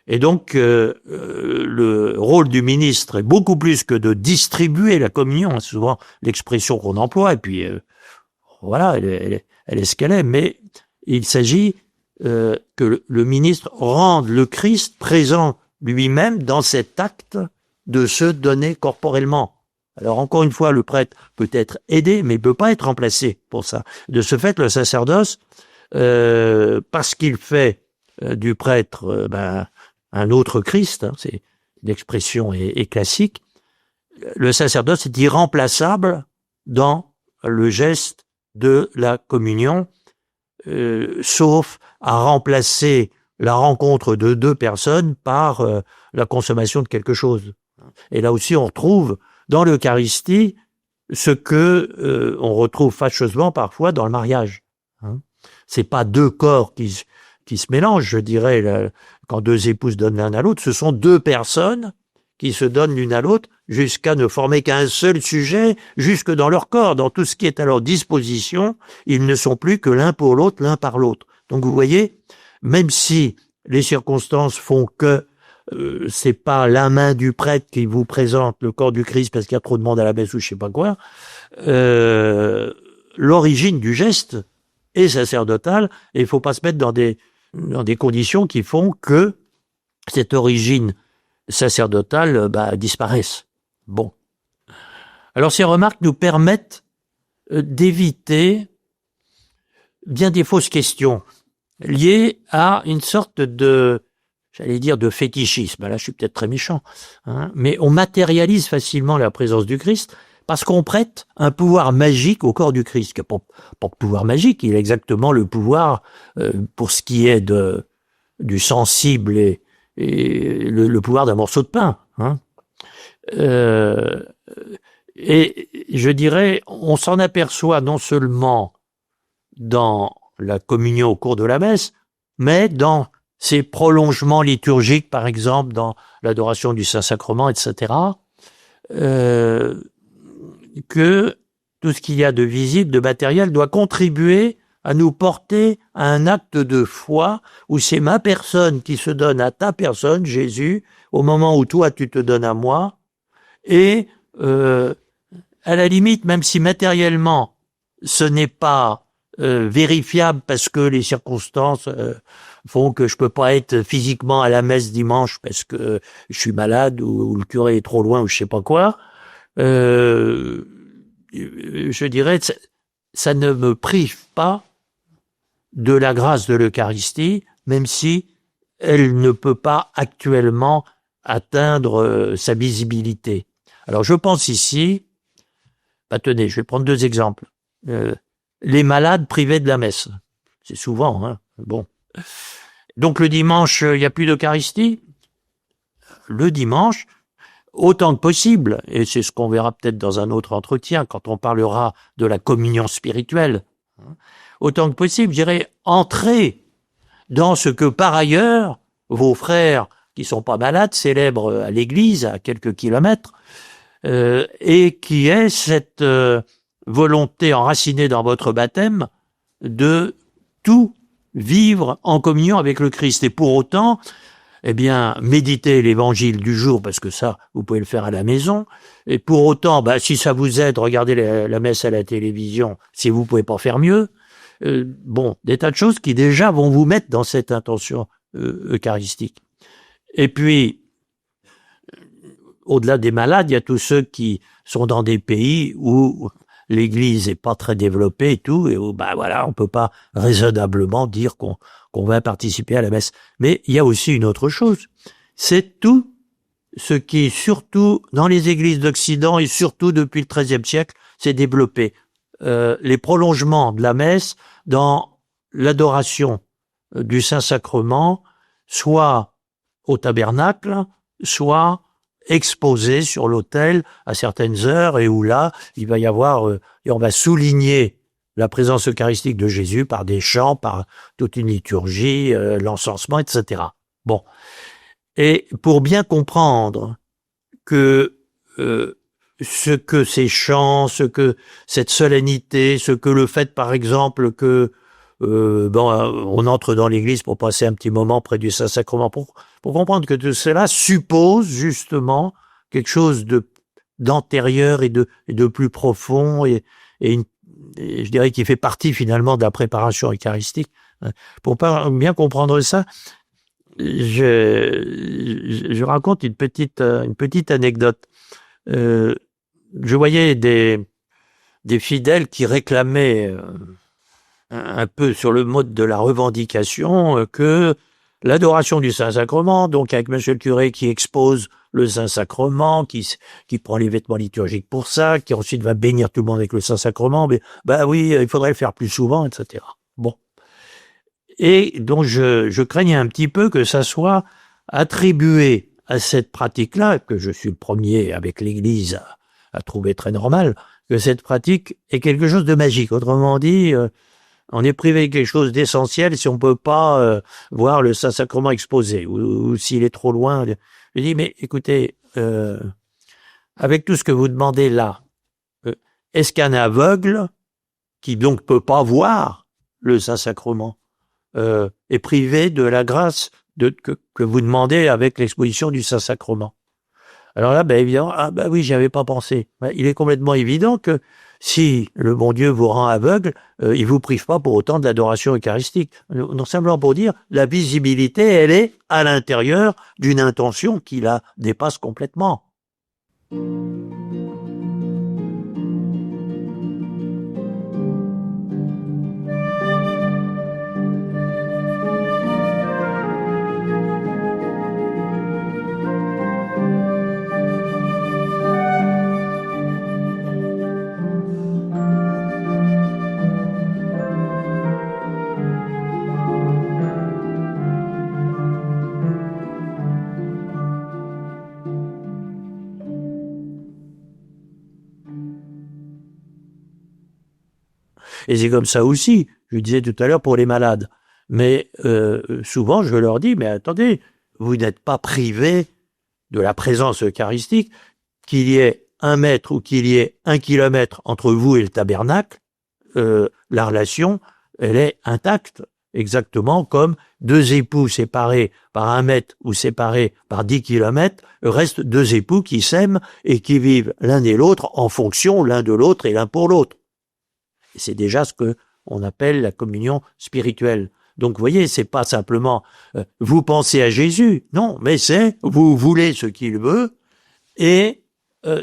Speaker 1: Et donc, le rôle du ministre est beaucoup plus que de distribuer la communion. C'est souvent l'expression qu'on emploie, et puis voilà, elle est ce qu'elle est. Mais il s'agit que le ministre rende le Christ présent lui-même dans cet acte de se donner corporellement. Alors encore une fois, le prêtre peut être aidé, mais il peut pas être remplacé pour ça. De ce fait, le sacerdoce, parce qu'il fait du prêtre un autre Christ, hein, c'est l'expression est classique, le sacerdoce est irremplaçable dans le geste de la communion, sauf à remplacer la rencontre de deux personnes par la consommation de quelque chose. Et là aussi, on retrouve dans l'Eucharistie ce que on retrouve fâcheusement parfois dans le mariage. Hein. C'est pas deux corps qui se mélangent, je dirais, quand deux épouses donnent l'un à l'autre, ce sont deux personnes qui se donnent l'une à l'autre jusqu'à ne former qu'un seul sujet, jusque dans leur corps, dans tout ce qui est à leur disposition, ils ne sont plus que l'un pour l'autre, l'un par l'autre. Donc vous voyez, même si les circonstances font que c'est pas la main du prêtre qui vous présente le corps du Christ parce qu'il y a trop de monde à la messe ou je sais pas quoi, l'origine du geste est sacerdotale et il faut pas se mettre dans des conditions qui font que cette origine sacerdotale disparaisse. Bon. Alors ces remarques nous permettent d'éviter bien des fausses questions liées à une sorte de, j'allais dire, de fétichisme. Là, je suis peut-être très méchant, hein, mais on matérialise facilement la présence du Christ parce qu'on prête un pouvoir magique au corps du Christ. Il n'y a pas de pouvoir magique, il a exactement le pouvoir pour ce qui est du sensible et le pouvoir d'un morceau de pain. Hein. Et je dirais, on s'en aperçoit non seulement dans la communion au cours de la messe, mais dans ces prolongements liturgiques, par exemple, dans l'adoration du Saint-Sacrement, etc., que tout ce qu'il y a de visible, de matériel, doit contribuer à nous porter à un acte de foi où c'est ma personne qui se donne à ta personne, Jésus, au moment où toi tu te donnes à moi, et à la limite, même si matériellement ce n'est pas vérifiable parce que les circonstances font que je peux pas être physiquement à la messe dimanche parce que je suis malade ou le curé est trop loin ou je sais pas quoi, je dirais ça ne me prive pas de la grâce de l'Eucharistie, même si elle ne peut pas actuellement atteindre sa visibilité. Alors je pense ici, tenez, je vais prendre 2 exemples. Les malades privés de la messe. C'est souvent, hein. Bon. Donc le dimanche, il n'y a plus d'Eucharistie. Le dimanche, autant que possible, et c'est ce qu'on verra peut-être dans un autre entretien, quand on parlera de la communion spirituelle, autant que possible, je dirais, entrez dans ce que par ailleurs, vos frères qui sont pas malades célèbrent à l'église, à quelques kilomètres, et qui est cette volonté enracinée dans votre baptême de tout vivre en communion avec le Christ. Et pour autant, eh bien, méditez l'évangile du jour, parce que ça, vous pouvez le faire à la maison. Et pour autant, si ça vous aide, regardez la messe à la télévision, si vous pouvez pas faire mieux. Des tas de choses qui déjà vont vous mettre dans cette intention eucharistique. Et puis, au-delà des malades, il y a tous ceux qui sont dans des pays où l'Église est pas très développée et tout, et où, on peut pas raisonnablement dire qu'on va participer à la messe. Mais il y a aussi une autre chose. C'est tout ce qui, surtout dans les églises d'Occident et surtout depuis le XIIIe siècle, s'est développé. Les prolongements de la messe dans l'adoration du Saint-Sacrement, soit au tabernacle, soit exposé sur l'autel à certaines heures et où là, il va y avoir, et on va souligner la présence eucharistique de Jésus par des chants, par toute une liturgie, l'encensement, etc. Bon. Et pour bien comprendre que ce que ces chants, ce que cette solennité, ce que le fait, par exemple, que on entre dans l'église pour passer un petit moment près du Saint-Sacrement, pour comprendre que tout cela suppose justement quelque chose d'antérieur et de plus profond et je dirais qui fait partie finalement de la préparation eucharistique. Pour bien comprendre ça, je raconte une petite anecdote. Je voyais des fidèles qui réclamaient un peu sur le mode de la revendication que l'adoration du Saint-Sacrement, donc avec monsieur le curé qui expose le Saint-Sacrement, qui prend les vêtements liturgiques pour ça, qui ensuite va bénir tout le monde avec le Saint-Sacrement, mais oui, il faudrait le faire plus souvent, etc. Bon. Et donc je craignais un petit peu que ça soit attribué à cette pratique-là, que je suis le premier avec l'Église à trouver très normal, que cette pratique est quelque chose de magique. Autrement dit, on est privé de quelque chose d'essentiel si on peut pas voir le Saint-Sacrement exposé, ou s'il est trop loin. Je dis, mais écoutez, avec tout ce que vous demandez là, est-ce qu'un aveugle, qui donc peut pas voir le Saint-Sacrement, est privé de la grâce que vous demandez avec l'exposition du Saint-Sacrement? Alors là, évidemment, oui, j'y avais pas pensé. Il est complètement évident que si le bon Dieu vous rend aveugle, il vous prive pas pour autant de l'adoration eucharistique. Non, simplement pour dire, la visibilité, elle est à l'intérieur d'une intention qui la dépasse complètement. Et c'est comme ça aussi, je disais tout à l'heure, pour les malades. Mais souvent, je leur dis, mais attendez, vous n'êtes pas privé de la présence eucharistique, qu'il y ait 1 mètre ou qu'il y ait 1 kilomètre entre vous et le tabernacle, la relation, elle est intacte, exactement comme 2 époux séparés par 1 mètre ou séparés par 10 kilomètres, restent 2 époux qui s'aiment et qui vivent l'un et l'autre en fonction l'un de l'autre et l'un pour l'autre. Et c'est déjà ce que on appelle la communion spirituelle. Donc, vous voyez, c'est pas simplement vous pensez à Jésus, non, mais c'est vous voulez ce qu'il veut et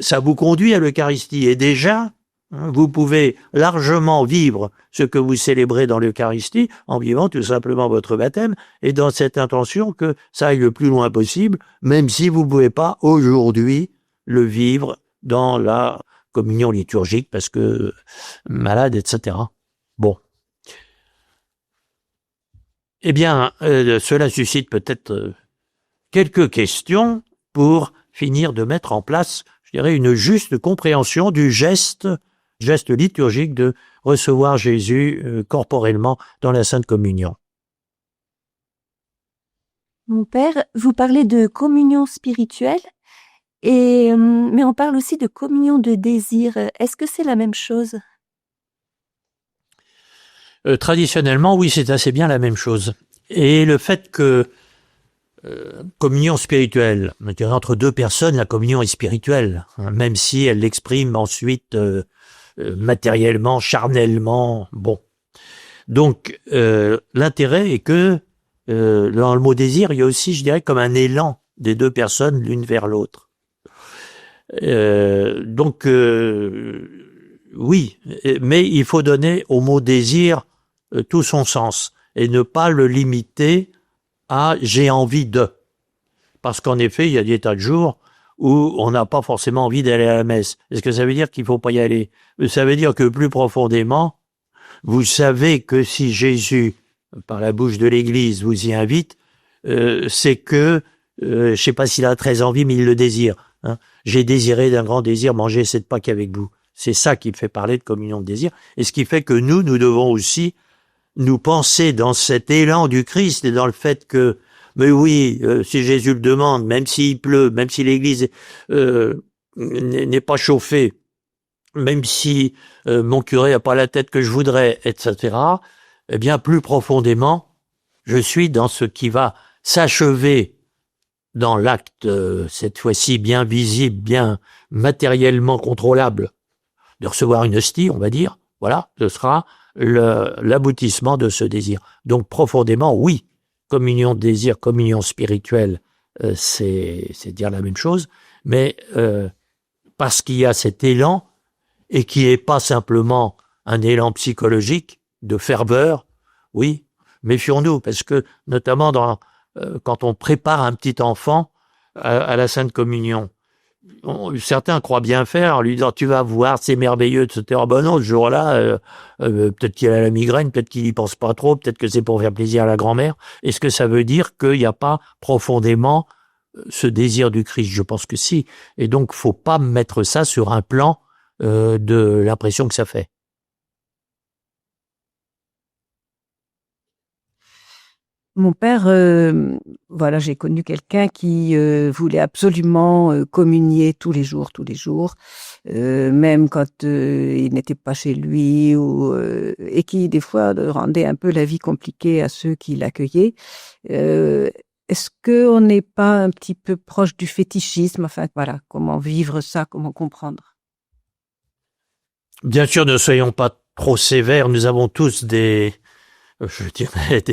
Speaker 1: ça vous conduit à l'Eucharistie. Et déjà, vous pouvez largement vivre ce que vous célébrez dans l'Eucharistie en vivant tout simplement votre baptême et dans cette intention que ça aille le plus loin possible, même si vous ne pouvez pas aujourd'hui le vivre dans la communion liturgique parce que malade, etc. Bon. Eh bien, cela suscite peut-être quelques questions pour finir de mettre en place, je dirais, une juste compréhension du geste liturgique de recevoir Jésus corporellement dans la Sainte Communion.
Speaker 2: Mon père, vous parlez de communion spirituelle, mais on parle aussi de communion de désir. Est-ce que c'est la même chose?
Speaker 1: Traditionnellement, oui, c'est assez bien la même chose. Et le fait que communion spirituelle, je dirais entre 2 personnes, la communion est spirituelle, hein, même si elle l'exprime ensuite matériellement, charnellement, bon. Donc, l'intérêt est que dans le mot désir, il y a aussi, je dirais, comme un élan des 2 personnes l'une vers l'autre. Donc, oui, mais il faut donner au mot désir tout son sens et ne pas le limiter à « j'ai envie de ». Parce qu'en effet, il y a des tas de jours où on n'a pas forcément envie d'aller à la messe. Est-ce que ça veut dire qu'il faut pas y aller? Ça veut dire que plus profondément, vous savez que si Jésus, par la bouche de l'Église, vous y invite, c'est que, je sais pas s'il a très envie, mais il le désire. Hein. J'ai désiré d'un grand désir manger cette Pâque avec vous. C'est ça qui fait parler de communion de désir. Et ce qui fait que nous devons aussi nous penser dans cet élan du Christ et dans le fait que, mais oui, si Jésus le demande, même s'il pleut, même si l'Église n'est pas chauffée, même si mon curé n'a pas la tête que je voudrais, etc., eh bien, plus profondément, je suis dans ce qui va s'achever dans l'acte, cette fois-ci bien visible, bien matériellement contrôlable, de recevoir une hostie, on va dire. Voilà, ce sera l'aboutissement de ce désir. Donc, profondément, oui, communion de désir, communion spirituelle, c'est dire la même chose, mais parce qu'il y a cet élan, et qui n'est pas simplement un élan psychologique de ferveur, oui, méfions-nous, parce que notamment quand on prépare un petit enfant à la Sainte Communion, certains croient bien faire en lui disant « tu vas voir, c'est merveilleux, etc. » Ben non, ce jour-là, peut-être qu'il a la migraine, peut-être qu'il y pense pas trop, peut-être que c'est pour faire plaisir à la grand-mère. Est-ce que ça veut dire qu'il n'y a pas profondément ce désir du Christ? Je pense que si. Et donc, faut pas mettre ça sur un plan de l'impression que ça fait.
Speaker 4: Mon père, voilà, j'ai connu quelqu'un qui voulait absolument communier tous les jours, même quand il n'était pas chez lui, et qui des fois rendait un peu la vie compliquée à ceux qui l'accueillaient. Est-ce qu'on n'est pas un petit peu proche du fétichisme? Enfin, voilà, comment vivre ça, comment comprendre?
Speaker 1: Bien sûr, ne soyons pas trop sévères. Nous avons tous je dirais,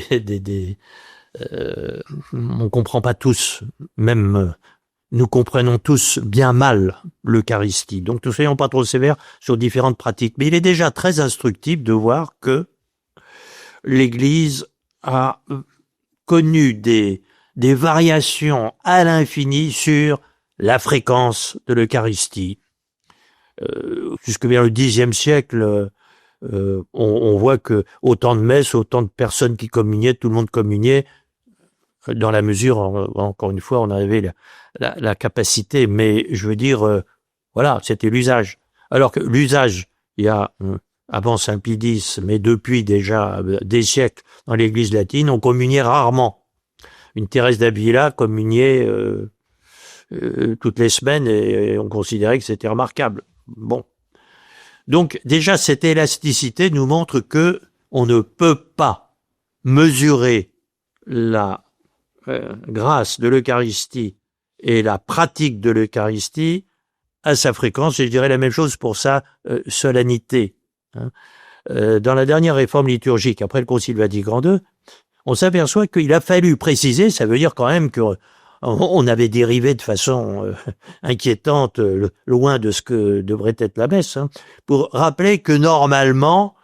Speaker 1: on comprend pas tous, même nous comprenons tous bien mal l'Eucharistie. Donc, ne soyons pas trop sévères sur différentes pratiques. Mais il est déjà très instructif de voir que l'Église a connu des variations à l'infini sur la fréquence de l'Eucharistie. Jusque vers le Xe siècle, on voit que autant de messes, autant de personnes qui communiaient, tout le monde communiait, dans la mesure, encore une fois, on avait la capacité, mais je veux dire, voilà, c'était l'usage. Alors que l'usage, il y a, avant Saint Pie X, mais depuis déjà des siècles, dans l'Église latine, on communiait rarement. Une Thérèse d'Avila communiait toutes les semaines et on considérait que c'était remarquable. Bon. Donc déjà, cette élasticité nous montre que on ne peut pas mesurer la grâce de l'Eucharistie et la pratique de l'Eucharistie à sa fréquence, et je dirais la même chose pour sa solennité. Dans la dernière réforme liturgique, après le Concile Vatican II, on s'aperçoit qu'il a fallu préciser, ça veut dire quand même que on avait dérivé de façon inquiétante, loin de ce que devrait être la messe, pour rappeler que normalement,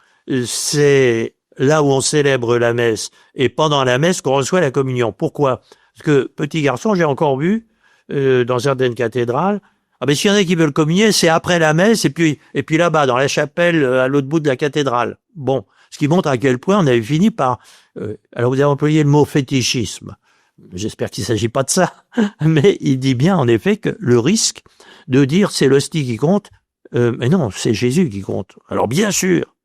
Speaker 1: c'est là où on célèbre la messe et pendant la messe qu'on reçoit la communion. Pourquoi? Parce que, petit garçon, j'ai encore vu dans certaines cathédrales, s'il y en a qui veulent communier, c'est après la messe et puis là-bas, dans la chapelle, à l'autre bout de la cathédrale. Bon, ce qui montre à quel point on avait fini par... alors vous avez employé le mot fétichisme. J'espère qu'il ne s'agit pas de ça, mais il dit bien en effet que le risque de dire c'est l'hostie qui compte, mais non, c'est Jésus qui compte. Alors bien sûr,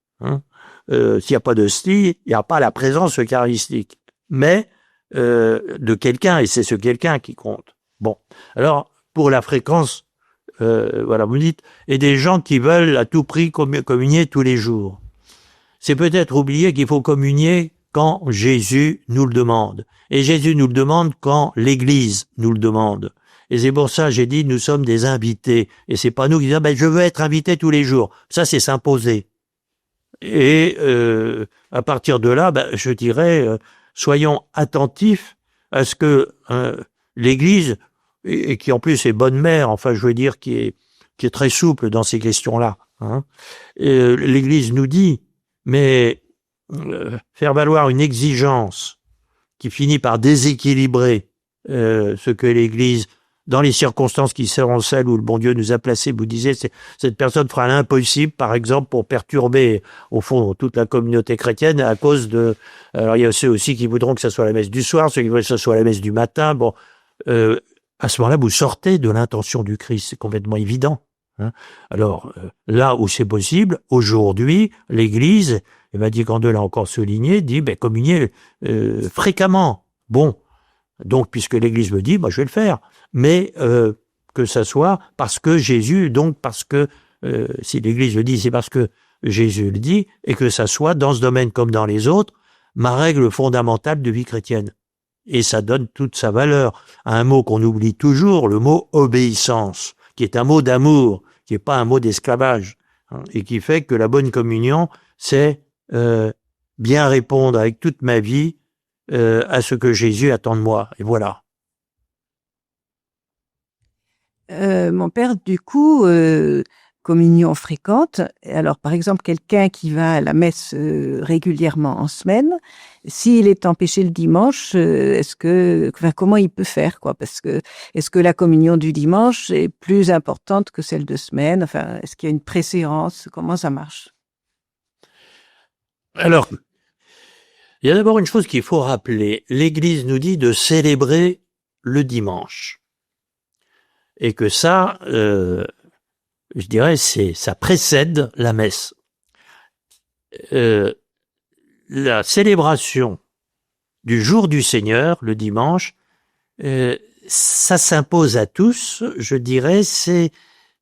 Speaker 1: s'il n'y a pas d'hostie, il n'y a pas la présence eucharistique, mais de quelqu'un, et c'est ce quelqu'un qui compte. Bon, alors pour la fréquence, voilà, vous dites, et des gens qui veulent à tout prix communier tous les jours. C'est peut-être oublier qu'il faut communier quand Jésus nous le demande. Et Jésus nous le demande quand l'Église nous le demande. Et c'est pour ça, j'ai dit, nous sommes des invités. Et c'est pas nous qui disons, je veux être invité tous les jours. Ça, c'est s'imposer. Et à partir de là, je dirais, soyons attentifs à ce que l'Église, et qui en plus est bonne mère, enfin, je veux dire, qui est très souple dans ces questions-là. L'Église nous dit, mais faire valoir une exigence qui finit par déséquilibrer ce que l'Église, dans les circonstances qui seront celles où le bon Dieu nous a placés, vous disiez, cette personne fera l'impossible, par exemple, pour perturber, au fond, toute la communauté chrétienne à cause de... Alors, il y a ceux aussi qui voudront que ça soit la messe du soir, ceux qui veulent que ça soit la messe du matin. Bon, à ce moment-là, vous sortez de l'intention du Christ, c'est complètement évident. Alors, là où c'est possible, aujourd'hui, l'Église, et Vatican II l'a encore souligné, dit, communier fréquemment. Bon, donc, puisque l'Église me dit, je vais le faire. Mais que ça soit parce que Jésus, donc parce que, si l'Église le dit, c'est parce que Jésus le dit, et que ça soit, dans ce domaine comme dans les autres, ma règle fondamentale de vie chrétienne. Et ça donne toute sa valeur à un mot qu'on oublie toujours, le mot obéissance, qui est un mot d'amour, qui n'est pas un mot d'esclavage, et qui fait que la bonne communion, c'est bien répondre avec toute ma vie à ce que Jésus attend de moi. Et voilà.
Speaker 4: Mon père, du coup, communion fréquente. Alors, par exemple, quelqu'un qui va à la messe régulièrement en semaine, s'il est empêché le dimanche, comment il peut faire, quoi? Parce que est-ce que la communion du dimanche est plus importante que celle de semaine? Enfin, est-ce qu'il y a une préséance? Comment ça marche?
Speaker 1: Alors, il y a d'abord une chose qu'il faut rappeler. L'Église nous dit de célébrer le dimanche. Et que ça, je dirais, ça précède la messe. La célébration du jour du Seigneur, le dimanche, ça s'impose à tous, je dirais, c'est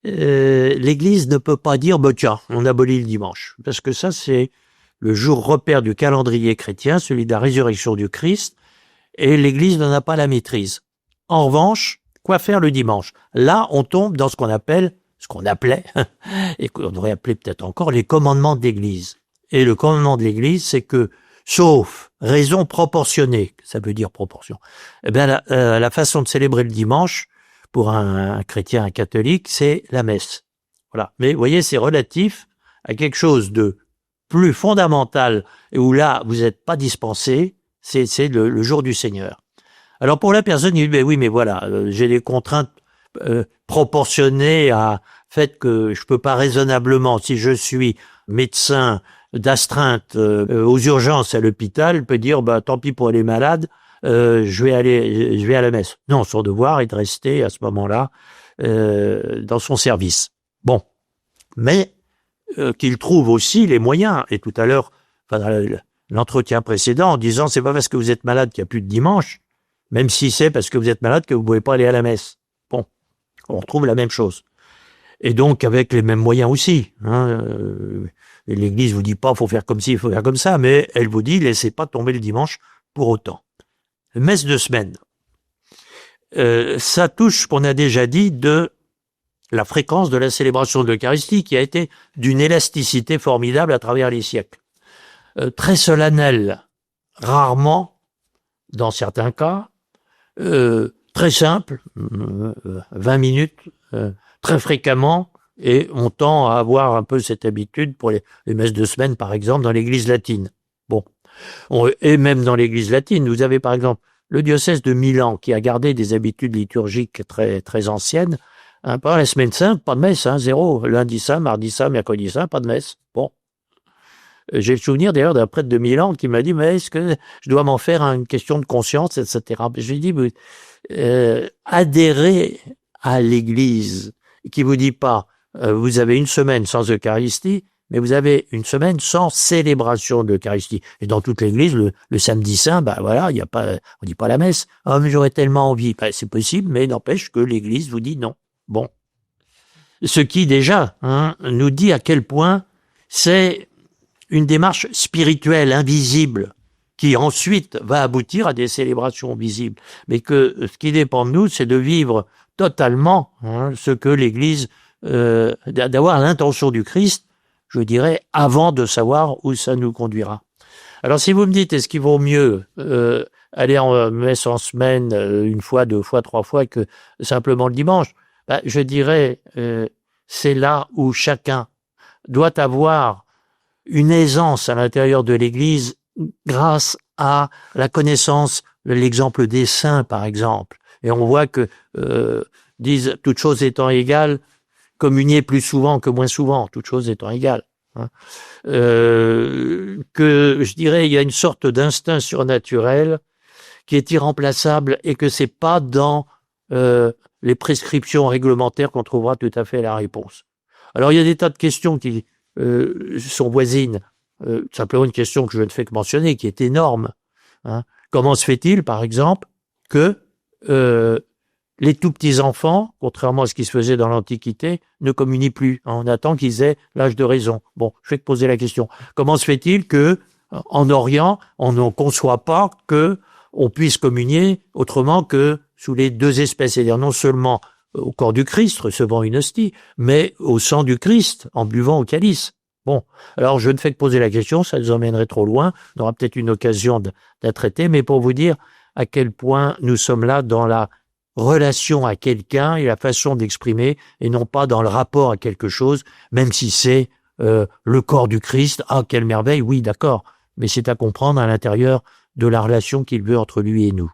Speaker 1: l'Église ne peut pas dire bah tiens, on abolit le dimanche, parce que ça c'est le jour repère du calendrier chrétien, celui de la résurrection du Christ, et l'Église n'en a pas la maîtrise. En revanche, quoi faire le dimanche? Là, on tombe dans ce qu'on appelait, et qu'on devrait appeler peut-être encore, les commandements de l'Église. Et le commandement de l'Église, c'est que, sauf raison proportionnée, ça veut dire proportion, eh bien la façon de célébrer le dimanche, pour un chrétien, un catholique, c'est la messe. Voilà. Mais vous voyez, c'est relatif à quelque chose de plus fondamental, et où là, vous n'êtes pas dispensé, c'est le jour du Seigneur. Alors pour la personne, il dit, ben oui, mais voilà, j'ai des contraintes proportionnées à fait que je peux pas raisonnablement, si je suis médecin d'astreinte aux urgences à l'hôpital, peut dire, bah tant pis pour les malades, je vais à la messe. Non, son devoir est de rester à ce moment-là dans son service. Bon, mais qu'il trouve aussi les moyens. Et tout à l'heure, dans l'entretien précédent, en disant c'est pas parce que vous êtes malade qu'il n'y a plus de dimanche, même si c'est parce que vous êtes malade que vous pouvez pas aller à la messe. Bon, on retrouve la même chose. Et donc avec les mêmes moyens aussi. Et l'Église vous dit pas faut faire comme ci, il faut faire comme ça, mais elle vous dit laissez pas tomber le dimanche pour autant. Messe de semaine. Ça touche, qu'on a déjà dit, de la fréquence de la célébration de l'Eucharistie qui a été d'une élasticité formidable à travers les siècles. Très solennelle, rarement, dans certains cas, très simple, 20 minutes, très fréquemment, et on tend à avoir un peu cette habitude pour les messes de semaine, par exemple, dans l'Église latine. Bon. Et même dans l'Église latine, vous avez par exemple le diocèse de Milan qui a gardé des habitudes liturgiques très très anciennes. Pendant la semaine sainte, pas de messe, zéro. Lundi saint, mardi saint, mercredi saint, pas de messe. Bon. J'ai le souvenir d'ailleurs d'un prêtre de Milan qui m'a dit mais est-ce que je dois m'en faire une question de conscience, etc. Je lui ai dit adhérez à l'Église qui vous dit pas vous avez une semaine sans Eucharistie, mais vous avez une semaine sans célébration de l'Eucharistie. Et dans toute l'Église, le samedi saint, bah voilà, il y a pas, on dit pas la messe. Ah, mais j'aurais tellement envie. Ben, c'est possible, mais n'empêche que l'Église vous dit non. Bon. Ce qui déjà nous dit à quel point c'est une démarche spirituelle, invisible, qui ensuite va aboutir à des célébrations visibles. Mais que ce qui dépend de nous, c'est de vivre totalement ce que l'Église, d'avoir l'intention du Christ, je dirais, avant de savoir où ça nous conduira. Alors si vous me dites, est-ce qu'il vaut mieux aller en messe en semaine une fois, deux fois, trois fois que simplement le dimanche, je dirais, c'est là où chacun doit avoir une aisance à l'intérieur de l'Église grâce à la connaissance de l'exemple des saints, par exemple. Et on voit que, disent, toutes choses étant égales, communier plus souvent que moins souvent, toutes choses étant égales. Que, je dirais, il y a une sorte d'instinct surnaturel qui est irremplaçable et que c'est pas dans les prescriptions réglementaires qu'on trouvera tout à fait la réponse. Alors, il y a des tas de questions qui sont voisines. Simplement une question que je ne fais que mentionner, qui est énorme. Comment se fait-il, par exemple, que les tout petits enfants, contrairement à ce qui se faisait dans l'Antiquité, ne communient plus. On attend qu'ils aient l'âge de raison. Bon, je vais te poser la question. Comment se fait-il que, en Orient, on ne conçoit pas que on puisse communier autrement que sous les deux espèces, c'est-à-dire non seulement au corps du Christ, recevant une hostie, mais au sang du Christ, en buvant au calice. Bon, alors je ne fais que poser la question, ça nous emmènerait trop loin, on aura peut-être une occasion de la traiter, mais pour vous dire à quel point nous sommes là dans la relation à quelqu'un et la façon d'exprimer, et non pas dans le rapport à quelque chose, même si c'est le corps du Christ. Ah, quelle merveille, oui, d'accord, mais c'est à comprendre à l'intérieur de la relation qu'il veut entre lui et nous.